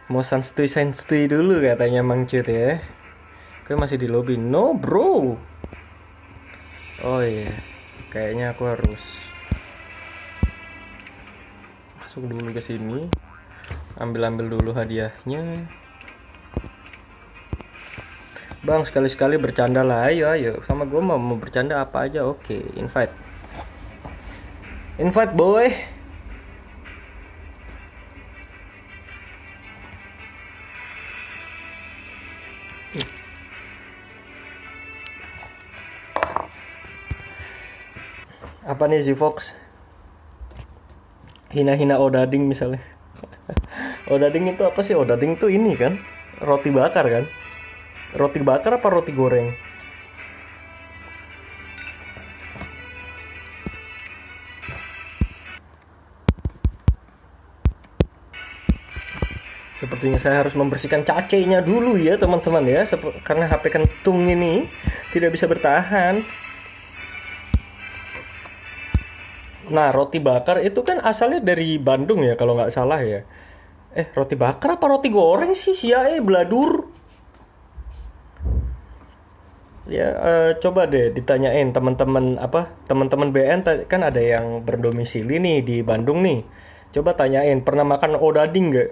Mau santuy dulu katanya Mang Cut ya. Gue masih di lobby. No, bro. Oh iya. Kayaknya aku harus masuk dulu ke sini. Ambil dulu hadiahnya. Bang, sekali-sekali bercanda lah. Ayo. Sama gue mau bercanda apa aja. Oke, Invite boy. Apa nih Zivox? Hina-hina Odading misalnya. Odading itu apa sih? Odading tuh ini kan? Roti bakar kan? Roti bakar apa roti goreng? Sepertinya saya harus membersihkan cacenya dulu ya teman-teman ya, karena HP kentung ini tidak bisa bertahan. Nah, roti bakar itu kan asalnya dari Bandung ya kalau nggak salah ya. Roti bakar apa roti goreng sih? Bladur. Ya, coba deh ditanyain teman-teman BN kan ada yang berdomisili nih di Bandung nih. Coba tanyain pernah makan odading nggak?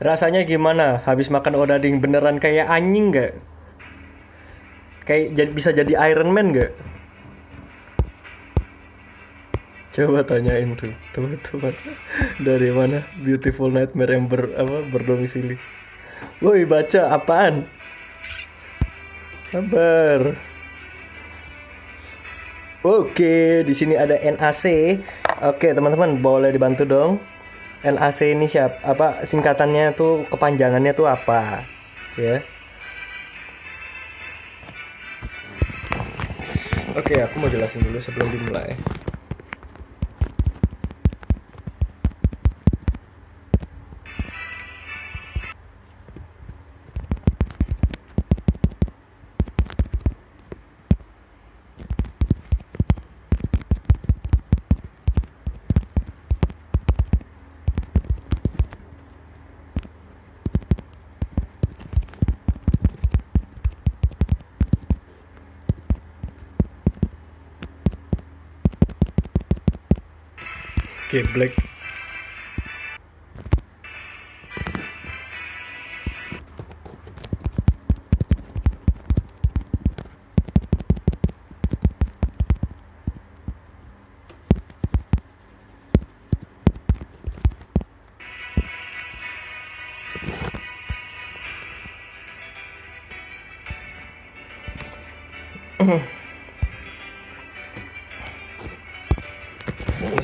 Rasanya gimana habis makan odading? Beneran kayak anjing nggak? Kayak bisa jadi Iron Man nggak? Coba tanyain tuh teman-teman dari mana Beautiful Nightmare yang berdomisili. Woi, baca apaan? Sabar. Oke, di sini ada NAC. Oke, teman-teman boleh dibantu dong. NAC ini singkatannya tuh, kepanjangannya tuh apa ya? Oke, aku mau jelasin dulu sebelum dimulai. Geblek.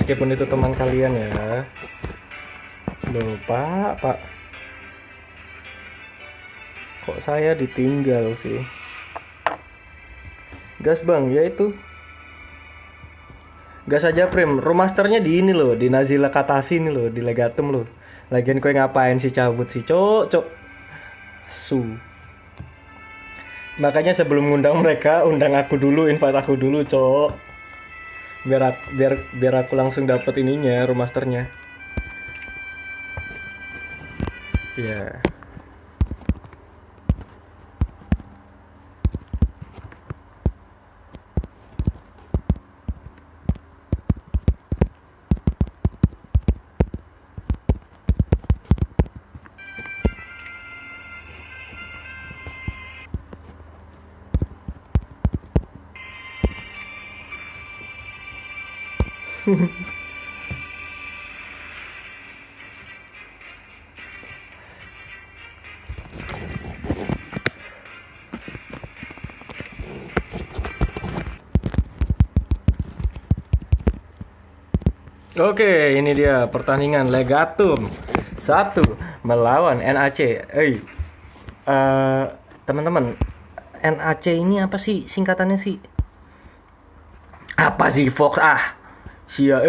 Meskipun itu teman kalian ya. Loh, Pak. Kok saya ditinggal sih? Gas bang, ya itu. Gas aja Prim, remasternya di ini loh, di Nazila Katasi ini loh, di Legatum loh. Lagian kowe ngapain sih cabut sih, cok. Su. Makanya sebelum ngundang mereka, undang aku dulu, invite aku dulu, cok. Biar aku langsung dapat ininya, remasternya. Ya. Oke, ini dia pertandingan Legatum 1 melawan NAC. Teman-teman, NAC ini apa sih singkatannya sih? Apa sih Fox? Sia,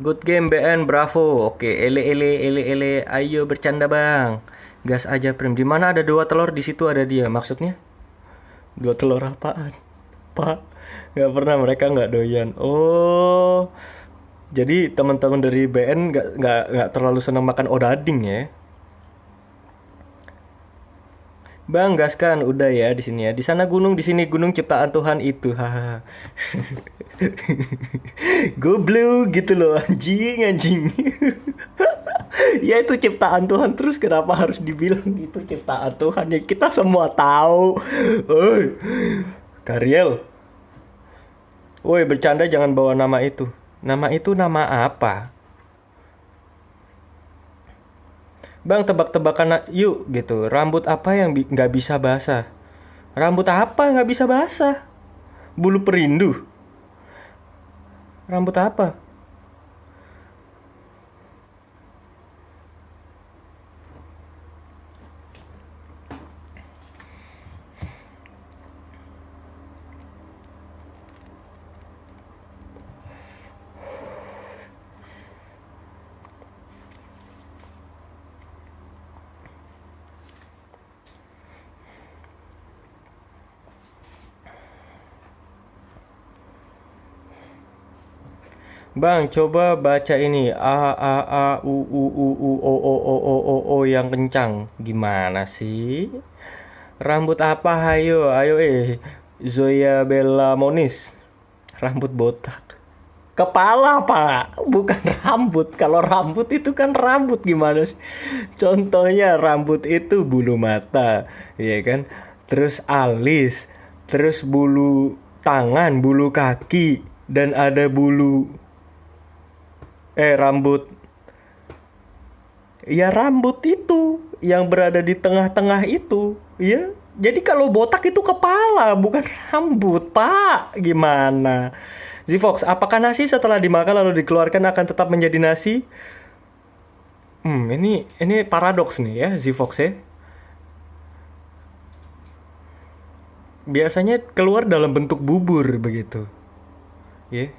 Good game BN, bravo. Oke, ele, ayo bercanda bang. Gas aja Prim. Di mana ada 2 telur di situ ada dia. Maksudnya 2 telur apaan? Pak, nggak pernah, mereka nggak doyan. Oh, jadi teman-teman dari BN nggak terlalu senang makan odading ya? Bang, gas kan udah ya di sini ya. Di sana gunung, di sini gunung ciptaan Tuhan itu. Haha. Goblok gitu loh, anjing. Ya itu ciptaan Tuhan, terus kenapa harus dibilang itu ciptaan Tuhan? Ya kita semua tahu. Kariel. Woi, bercanda jangan bawa nama itu. Nama itu nama apa? Bang, tebak-tebakan yuk gitu. Rambut apa yang nggak bisa basah? Rambut apa yang nggak bisa basah? Bulu perindu. Rambut apa? Bang, coba baca ini A yang kencang. Gimana sih? Rambut apa? Ayo, Zoya Bella Monis. Rambut botak. Kepala, Pak, bukan rambut. Kalau rambut itu kan rambut, gimana sih? Contohnya rambut itu bulu mata, ya kan? Terus alis, terus bulu tangan, bulu kaki, dan ada bulu rambut. Ya rambut itu yang berada di tengah-tengah itu, ya. Jadi kalau botak itu kepala, bukan rambut, Pak. Gimana? Zifox, apakah nasi setelah dimakan lalu dikeluarkan akan tetap menjadi nasi? Ini paradoks nih ya, Zifox ya. Biasanya keluar dalam bentuk bubur begitu. Ya.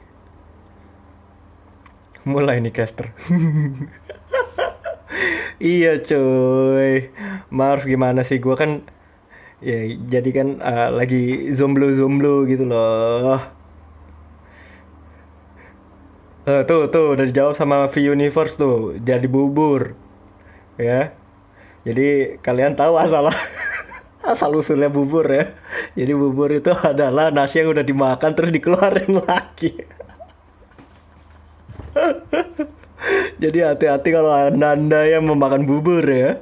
Mulai nih caster. Iya cuy. Maaf gimana sih, gua kan ya jadi kan lagi zomblo gitu loh. Tuh udah dijawab sama V Universe tuh, jadi bubur. Ya. Jadi kalian tahu asal Asal usulnya bubur ya. Jadi bubur itu adalah nasi yang udah dimakan terus dikeluarin lagi. Jadi hati-hati kalau anda yang memakan bubur ya.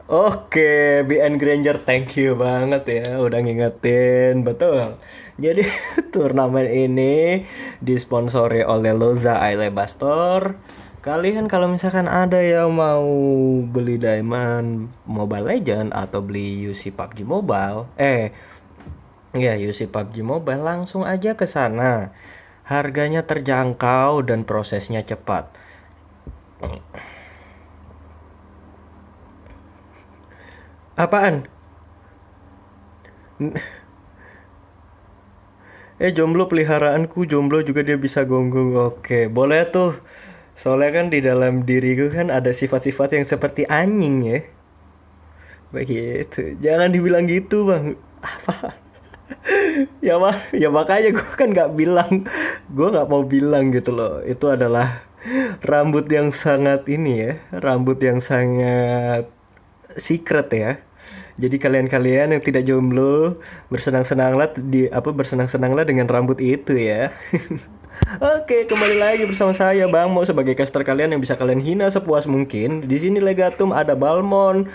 Oke, BN Granger, thank you banget ya udah ngingetin, betul. Jadi turnamen ini disponsori oleh Loza Aileba Store. Kalian kalau misalkan ada yang mau beli Diamond Mobile Legend atau beli UC PUBG Mobile, UC PUBG Mobile, langsung aja ke sana. Harganya terjangkau dan prosesnya cepat. Apaan? Jomblo peliharaanku, jomblo juga dia bisa gonggong. Oke, boleh tuh. Soalnya kan di dalam diriku kan ada sifat-sifat yang seperti anjing ya. Begitu. Jangan dibilang gitu, Bang. Apa? Ya makanya gue kan nggak bilang. Gue nggak mau bilang gitu loh. Itu adalah rambut yang sangat ini ya. Rambut yang sangat secret ya. Jadi kalian-kalian yang tidak jomblo bersenang-senanglah dengan rambut itu ya. Oke, kembali lagi bersama saya Bang Mo sebagai caster kalian yang bisa kalian hina sepuas mungkin. Di sini Legatum ada Balmon,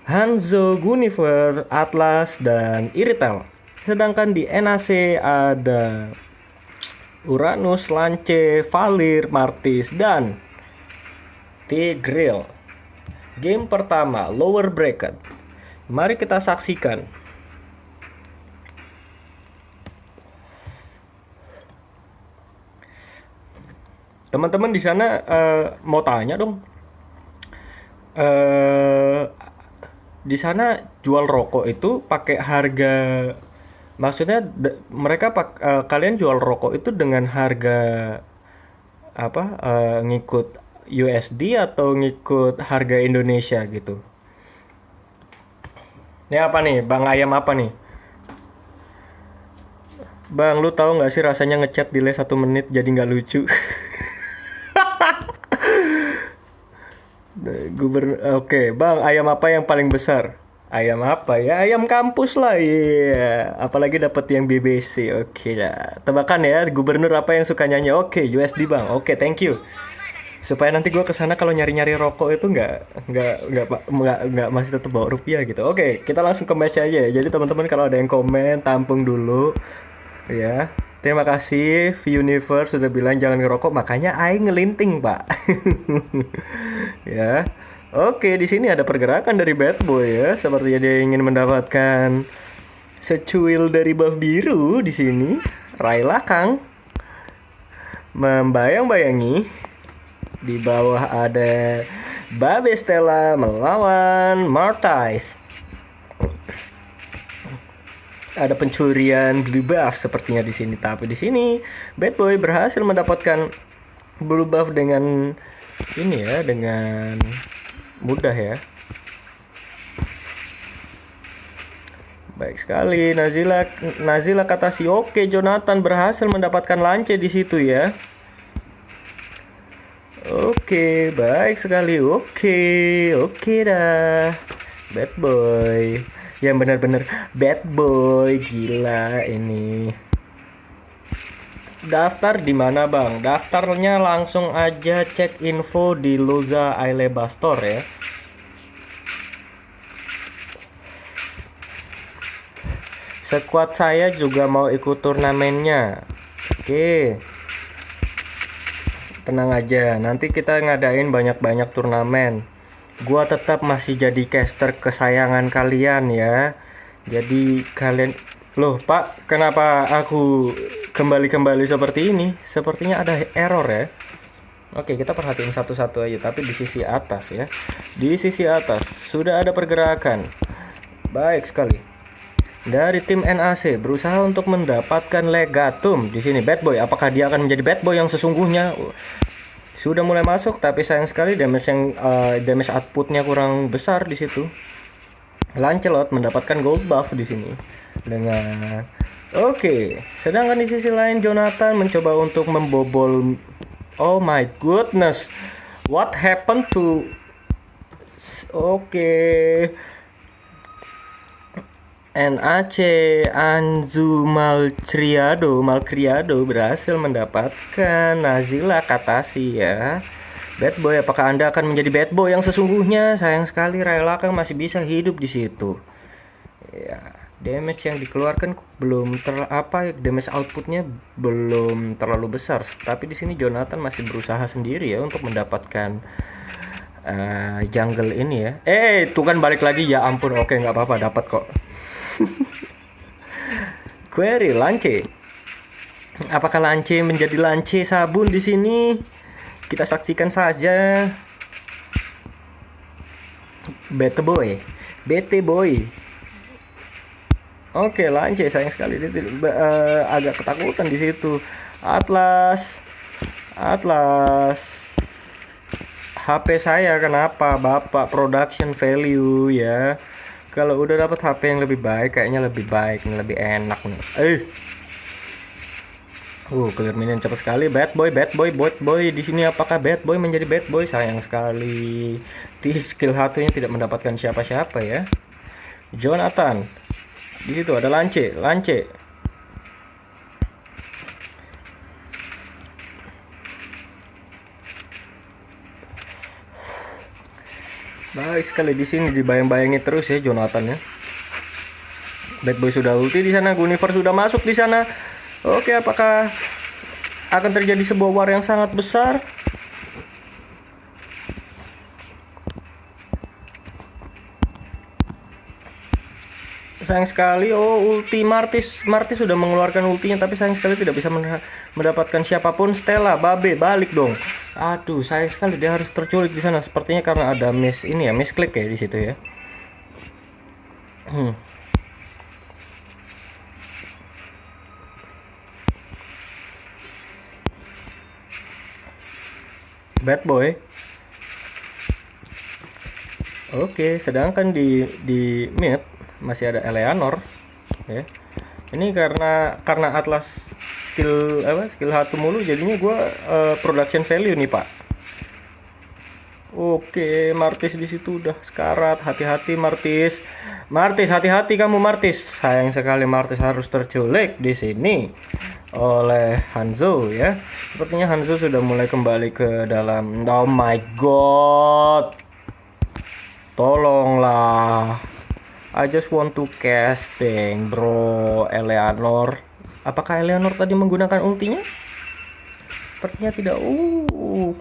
Hanzo, Gunifer, Atlas dan Iritel. Sedangkan di NAC ada Uranus, Lance, Valir, Martis dan Tigreal. Game pertama, lower bracket. Mari kita saksikan. Teman-teman di sana mau tanya dong. Di sana jual rokok itu pakai harga, maksudnya kalian jual rokok itu dengan harga apa? Ngikut USD atau ngikut harga Indonesia gitu? Ini apa nih, Bang Ayam apa nih? Bang, lu tahu nggak sih rasanya ngechat delay 1 menit jadi nggak lucu? Oke, Bang, ayam apa yang paling besar? Ayam apa ya? Ayam kampus lah, iya. Apalagi dapat yang BBC. Oke dah. Tebakan ya, gubernur apa yang suka nyanyi? Oke, USD Bang. Oke, thank you. Supaya nanti gue kesana kalau nyari-nyari rokok itu nggak masih tetap bawa rupiah gitu. Oke, kita langsung ke match aja ya. Jadi teman-teman kalau ada yang komen tampung dulu ya. Terima kasih V-Universe sudah bilang jangan ngerokok, makanya aing ngelinting Pak. Ya. Oke, di sini ada pergerakan dari Bad Boy ya. Sepertinya dia ingin mendapatkan secuil dari buff biru di sini. Raila Kang membayang-bayangi. Di bawah ada Babe Stella melawan Martais. Ada pencurian blue buff sepertinya di sini, tapi di sini Bad Boy berhasil mendapatkan blue buff dengan ini ya, dengan mudah ya. Baik sekali, Nazila kata si oke, Jonathan berhasil mendapatkan lance di situ ya. Oke, baik sekali. Oke dah. Bad Boy. Yang benar-benar Bad Boy, gila ini. Daftar di mana, Bang? Daftarnya langsung aja cek info di Loza Aileba Store ya. Squad saya juga mau ikut turnamennya. Oke. Tenang aja, nanti kita ngadain banyak-banyak turnamen. Gua tetap masih jadi caster kesayangan kalian ya. Jadi kalian, loh Pak, kenapa aku kembali seperti ini? Sepertinya ada error ya. Oke, kita perhatiin satu-satu aja, tapi di sisi atas ya. Di sisi atas sudah ada pergerakan. Baik sekali. Dari tim NAC berusaha untuk mendapatkan Legatum di sini. Bad Boy, apakah dia akan menjadi Bad Boy yang sesungguhnya? Sudah mulai masuk, tapi sayang sekali damage outputnya kurang besar di situ. Lancelot mendapatkan gold buff di sini dengan oke. Sedangkan di sisi lain Jonathan mencoba untuk membobol Oh my goodness. What happened to... Oke. NAC Anzu Malcriado berhasil mendapatkan Nazila Katasi ya. Bad boy, apakah Anda akan menjadi bad boy yang sesungguhnya? Sayang sekali Raelaka masih bisa hidup di situ. Ya, damage yang dikeluarkan belum damage outputnya belum terlalu besar. Tapi di sini Jonathan masih berusaha sendiri ya untuk mendapatkan jungle ini ya. Tuh kan balik lagi, ya ampun. Oke, nggak apa-apa, dapat kok. Query Lance. Apakah Lance menjadi Lance sabun di sini? Kita saksikan saja. BT Boy. Oke, Lance sayang sekali dia agak ketakutan di situ. Atlas. HP saya kenapa, Bapak? Production value ya. Kalau udah dapat HP yang lebih baik, kayaknya lebih baik nih, lebih enak nih. Clear minion cepat sekali. Bad boy. Di sini apakah bad boy menjadi bad boy? Sayang sekali. Skill satunya tidak mendapatkan siapa-siapa ya. Jonathan. Di situ ada Lance. Baik sekali di sini, dibayang-bayangi terus ya Jonathan ya. Bad boy sudah ulti di sana, Gunifer sudah masuk di sana. Oke, apakah akan terjadi sebuah war yang sangat besar? Sayang sekali, ulti Martis sudah mengeluarkan ultinya, tapi sayang sekali tidak bisa mendapatkan siapapun. Stella, Babe, balik dong. Aduh, sayang sekali dia harus terculik di sana. Sepertinya karena ada misklik ya di situ ya. Bad boy. Oke, sedangkan di mid masih ada Eleanor ya. Ini karena Atlas skill satu mulu, jadinya gua production value nih, Pak. Oke, Martis di situ udah sekarat. Hati-hati Martis, hati-hati kamu Martis. Sayang sekali Martis harus terculik di sini oleh Hanzo ya. Sepertinya Hanzo sudah mulai kembali ke dalam. Oh my god. Tolonglah. I just want to casting, bro. Eleanor. Apakah Eleanor tadi menggunakan ultinya? Sepertinya tidak.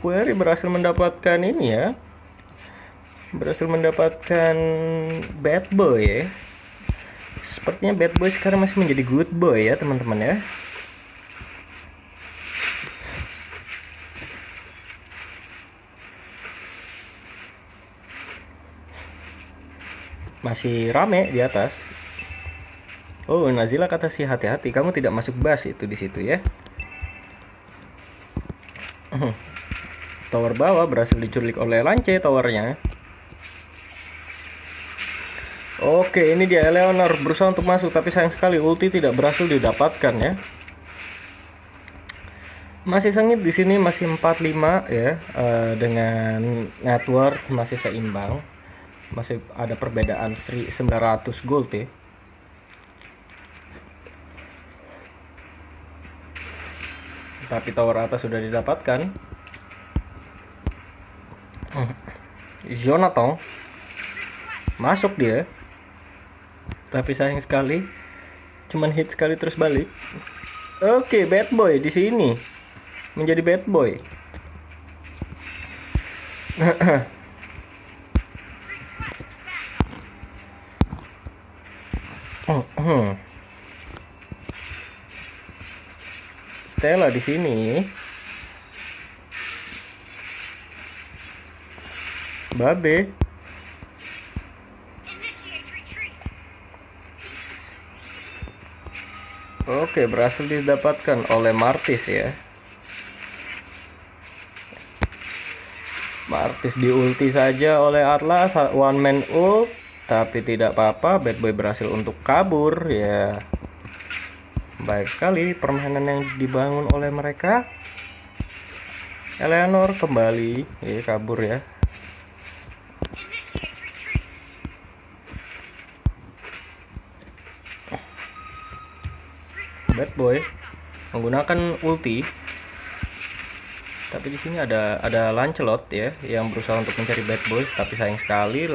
Query berhasil mendapatkan ini ya. Berhasil mendapatkan bad boy ya. Sepertinya bad boy sekarang masih menjadi good boy ya, teman-teman ya. Masih rame di atas. Nazila kata si hati-hati, kamu tidak masuk bus itu di situ ya. Tower bawah berhasil diculik oleh Lance towernya. Oke, ini dia Eleanor berusaha untuk masuk, tapi sayang sekali ulti tidak berhasil didapatkan ya. Masih sengit di sini, masih 4-5 ya, dengan network masih seimbang. Masih ada perbedaan 900 gold ya. Tapi tower atas sudah didapatkan. Jonathan masuk dia. Tapi sayang sekali, cuman hit sekali terus balik. Oke, bad boy di sini menjadi bad boy. Stella di sini. Babe. Oke, berhasil didapatkan oleh Martis ya. Martis di ulti saja oleh Atlas, one man ult, tapi tidak apa-apa. Bad boy berhasil untuk kabur ya. Baik sekali permainan yang dibangun oleh mereka. Eleanor kembali, kabur ya. Initiate retreat. Bad Boy menggunakan ulti, tapi di sini ada Lancelot ya yang berusaha untuk mencari Bad Boy, tapi sayang sekali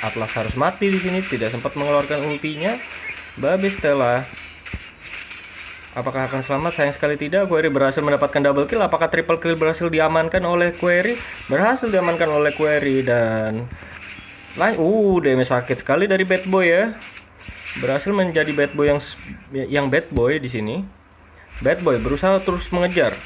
Atlas harus mati di sini, tidak sempat mengeluarkan ultinya. Babi Stella apakah akan selamat? Sayang sekali tidak. Query berhasil mendapatkan double kill. Apakah triple kill berhasil diamankan oleh Query? Berhasil diamankan oleh Query dan damage sakit sekali dari Bad Boy ya. Berhasil menjadi Bad Boy yang Bad Boy di sini. Bad Boy berusaha terus mengejar.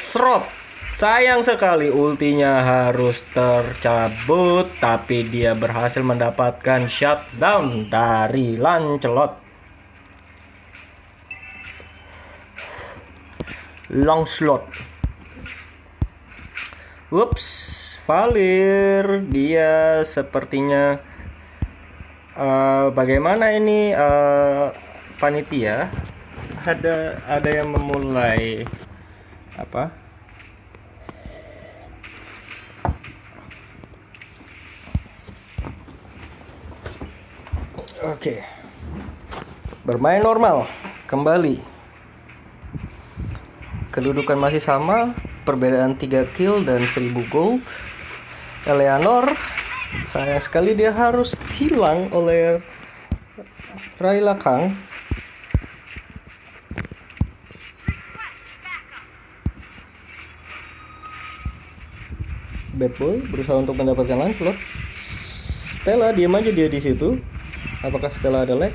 Serot. Sayang sekali ultinya harus tercabut, tapi dia berhasil mendapatkan shutdown dari Lancelot. Longslot. Ups, Valir dia sepertinya bagaimana ini panitia ada yang memulai apa? Oke. Bermain normal kembali. Kedudukan masih sama, perbedaan 3 kill dan 1000 gold. Eleanor, sayang sekali dia harus hilang oleh Rayla Kang. Bad Boy berusaha untuk mendapatkan Lancelot. Stella diam aja dia di situ. Apakah Stella ada lag?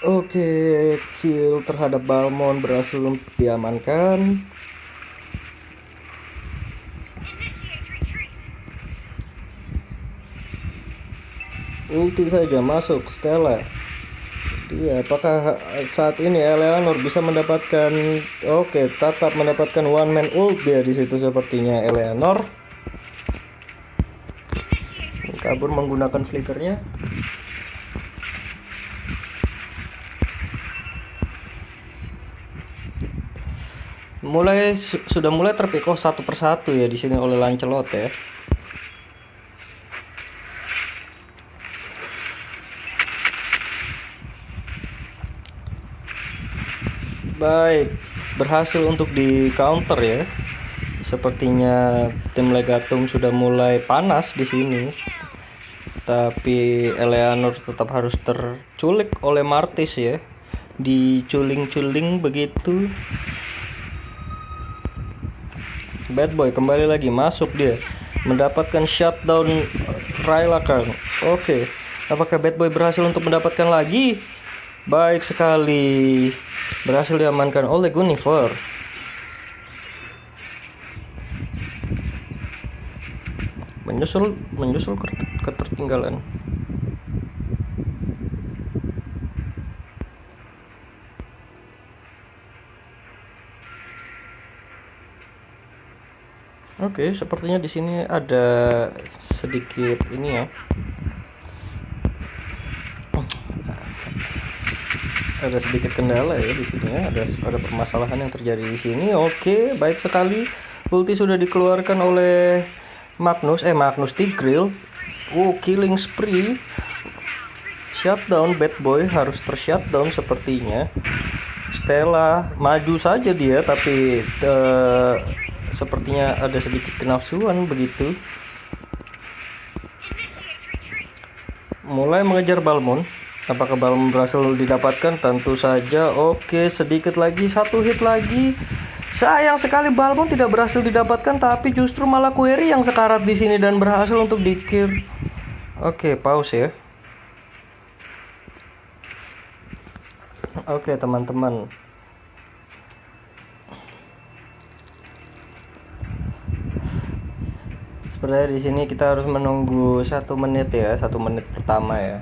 Oke, kill terhadap Balmond berhasil diamankan. Ulti saja masuk Stella. Dia apakah saat ini Eleanor bisa mendapatkan tetap mendapatkan one man ult dia di situ sepertinya Eleanor. Kabur menggunakan flickernya. Sudah mulai terpick off satu persatu ya di sini oleh Lancelot ya. Baik, berhasil untuk di counter ya. Sepertinya tim Legatum sudah mulai panas di sini. Tapi Eleanor tetap harus terculik oleh Martis ya. Diculing-culing begitu. Bad Boy kembali lagi masuk dia, mendapatkan shutdown Rayla Kang. Oke, apakah Bad Boy berhasil untuk mendapatkan lagi? Baik sekali, berhasil diamankan oleh Guinevere. Menyusul ketertinggalan. Oke, sepertinya di sini ada sedikit ini ya. Ada sedikit kendala ya di sini ya. Ada permasalahan yang terjadi di sini. Oke, baik sekali. Ulti sudah dikeluarkan oleh Magnus Tigreal. Killing spree. Shutdown Bad Boy harus tershutdown sepertinya. Stella maju saja dia tapi sepertinya ada sedikit kenafsuan begitu. Mulai mengejar Balmond. Apakah Balmond berhasil didapatkan? Tentu saja. Oke, sedikit lagi, satu hit lagi. Sayang sekali Balmond tidak berhasil didapatkan, tapi justru malah Query yang sekarat di sini dan berhasil untuk di-kill. Oke, pause ya. Oke, teman-teman. Sebenarnya di sini kita harus menunggu 1 menit ya, 1 menit pertama ya.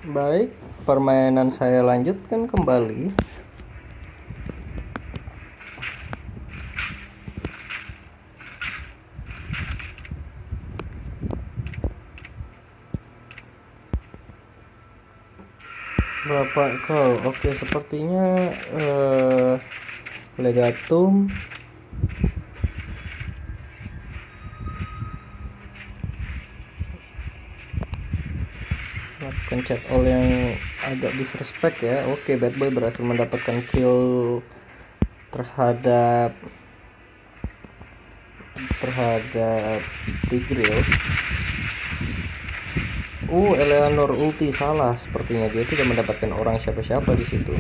Baik, permainan saya lanjutkan kembali. Bapak kau, oke, sepertinya Legatum melakukan chat all yang agak disrespect ya. Oke, Bad Boy berhasil mendapatkan kill terhadap Tigreal. Eleanor ulti, salah sepertinya, dia tidak mendapatkan orang siapa-siapa di situ.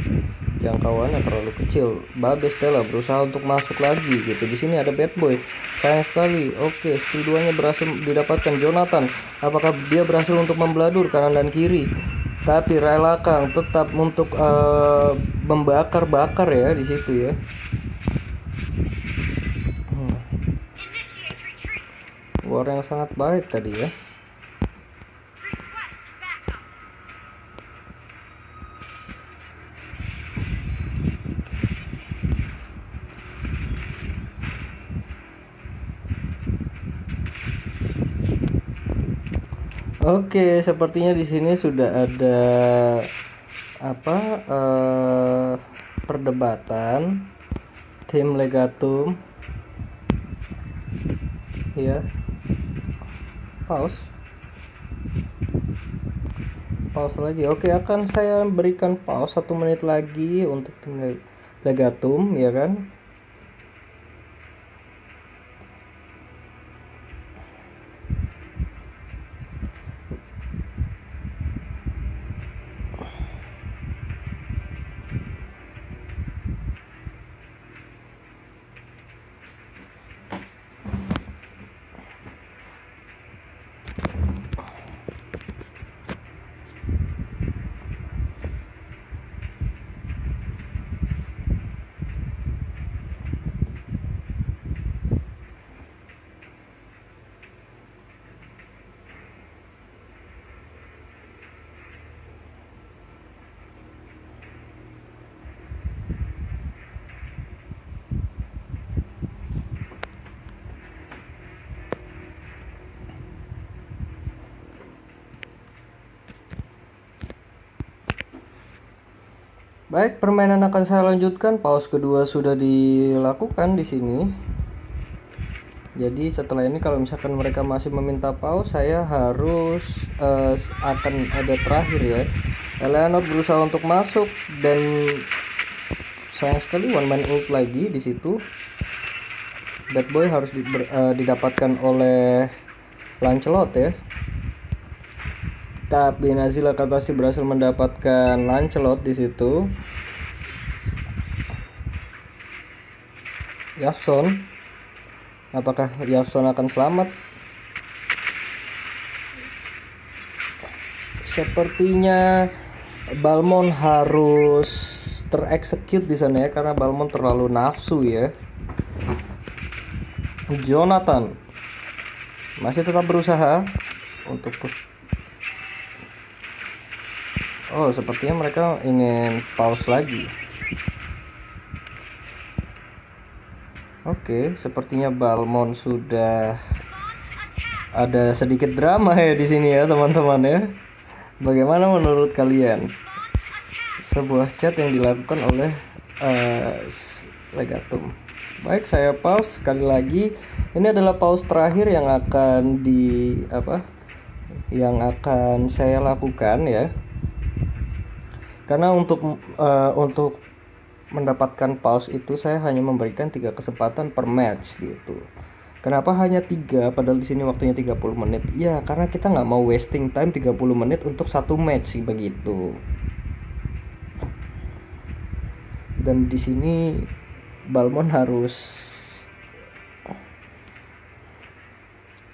Jangkauannya terlalu kecil. Babe Stella berusaha untuk masuk lagi gitu. Di sini ada Bad Boy. Sayang sekali. Oke, skill 2-nya berhasil didapatkan Jonathan. Apakah dia berhasil untuk membeladur kanan dan kiri? Tapi Railakang tetap untuk membakar-bakar ya di situ ya. Initiate retreat. War yang sangat baik tadi ya. Request backup. Oke, sepertinya di sini sudah ada perdebatan tim Legatum. Ya. Pause lagi. Oke, akan saya berikan pause 1 menit lagi untuk tim Legatum, ya kan? Baik, permainan akan saya lanjutkan. Pause kedua sudah dilakukan di sini. Jadi setelah ini kalau misalkan mereka masih meminta pause, saya harus akan ada terakhir ya. Eleanor berusaha untuk masuk dan sayang sekali one man ult lagi di situ. Bad Boy harus didapatkan oleh Lancelot ya. Tapi Nazila Katasi berhasil mendapatkan Lancelot di situ. Yafson, apakah Yafson akan selamat? Sepertinya Balmond harus tereksekut di sana ya, karena Balmond terlalu nafsu ya. Jonathan masih tetap berusaha untuk push. Oh, sepertinya mereka ingin pause lagi. Oke, sepertinya Balmond sudah ada sedikit drama ya di sini ya, teman-teman ya. Bagaimana menurut kalian? Sebuah chat yang dilakukan oleh Legatum. Baik, saya pause sekali lagi. Ini adalah pause terakhir yang akan yang akan saya lakukan ya. Karena untuk mendapatkan pause itu saya hanya memberikan 3 kesempatan per match gitu. Kenapa hanya 3 padahal di sini waktunya 30 menit? Ya, karena kita nggak mau wasting time 30 menit untuk satu match begitu. Dan di sini Balmond harus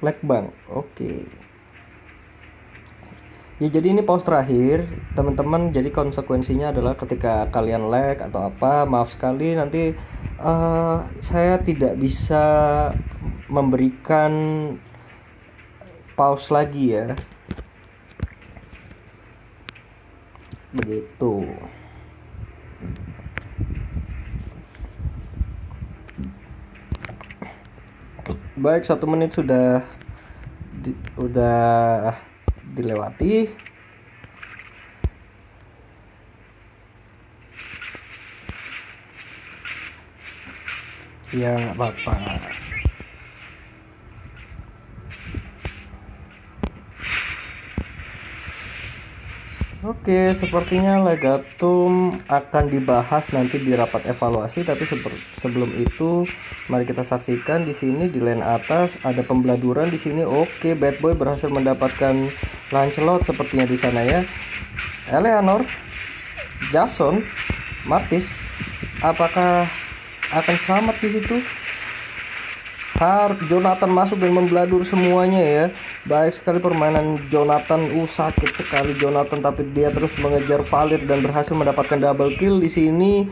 lag bang. Oke. Ya, jadi ini pause terakhir teman-teman. Jadi konsekuensinya adalah ketika kalian lag atau apa, maaf sekali nanti saya tidak bisa memberikan pause lagi ya. begitu. Baik, 1 menit sudah dilewati. Ya nggak apa-apa. Oke, sepertinya Legatum akan dibahas nanti di rapat evaluasi, tapi sebelum itu mari kita saksikan di sini di lane atas ada pembeladuran di sini. Oke, Bad Boy berhasil mendapatkan Lancelot sepertinya di sana ya. Eleanor, Jackson, Martis, apakah akan selamat di situ? Jonathan masuk dan membeladur semuanya ya. Baik sekali permainan Jonathan. Sakit sekali Jonathan, tapi dia terus mengejar Valir dan berhasil mendapatkan double kill di sini.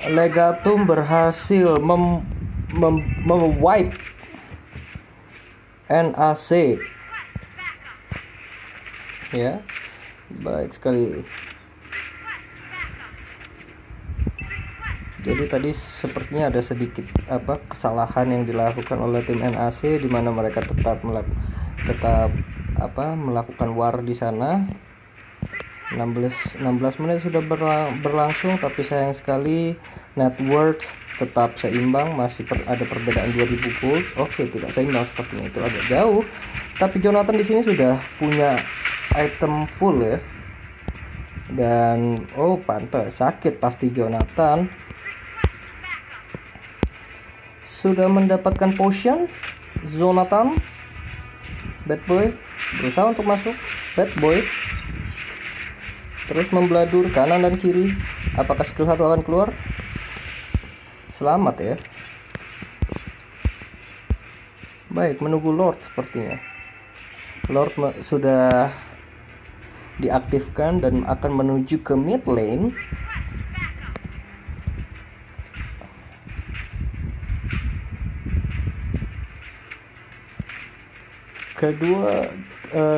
Legatum berhasil wipe NAC. Ya. Baik sekali. Jadi tadi sepertinya ada sedikit kesalahan yang dilakukan oleh tim NAC, di mana mereka tetap melakukan war di sana. 16 menit sudah berlangsung, tapi sayang sekali network tetap seimbang, masih ada perbedaan 2000 gold. Oke, tidak seimbang sepertinya, itu agak jauh. Tapi Jonathan di sini sudah punya item full ya. Dan pantas sakit pasti Jonathan. Sudah mendapatkan potion. Jonathan, Bad Boy berusaha untuk masuk. Bad Boy terus membeladur kanan dan kiri. Apakah skill 1 akan keluar? Selamat ya. Baik, menunggu Lord sepertinya. Lord sudah diaktifkan dan akan menuju ke mid lane. Kedua,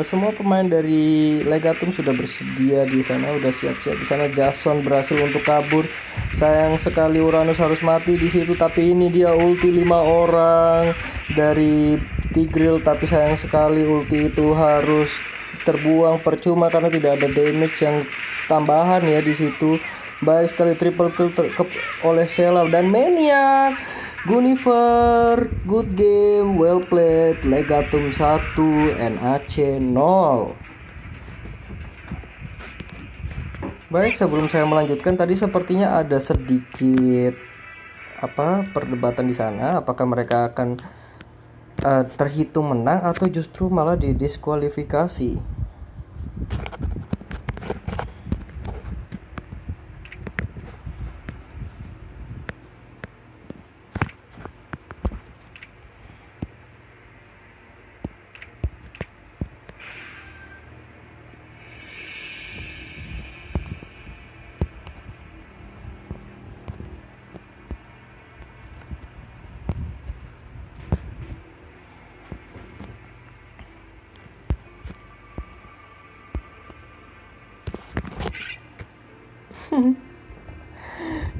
semua pemain dari Legatum sudah bersedia di sana, udah siap-siap di sana. Jason berhasil untuk kabur. Sayang sekali Uranus harus mati di situ, tapi ini dia ulti 5 orang dari Tigreal, tapi sayang sekali ulti itu harus terbuang percuma karena tidak ada damage yang tambahan ya di situ. Baik sekali triple kill oleh Sheila dan Maniac. Gunifer, good game, well played. Legatum 1, NAC 0. Baik, sebelum saya melanjutkan, tadi sepertinya ada sedikit perdebatan di sana. Apakah mereka akan terhitung menang atau justru malah didiskualifikasi?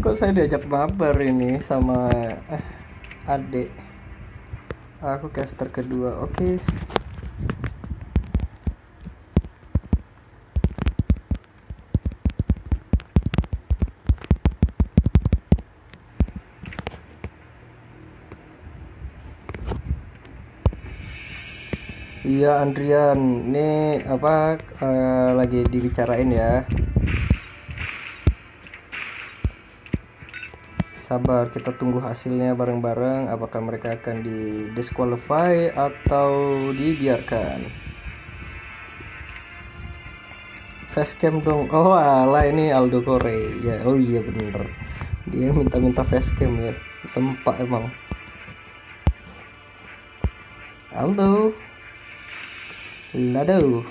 Kok saya diajak mabar ini sama adik. Aku caster kedua. Oke. Iya Andrian, ini lagi dibicarain ya. Sabar, kita tunggu hasilnya bareng-bareng. Apakah mereka akan di disqualify atau dibiarkan? Facecam dong. Oh alah, ini Aldo Kore ya. Oh iya bener, dia minta facecam ya. Sempak emang Aldo. Lado.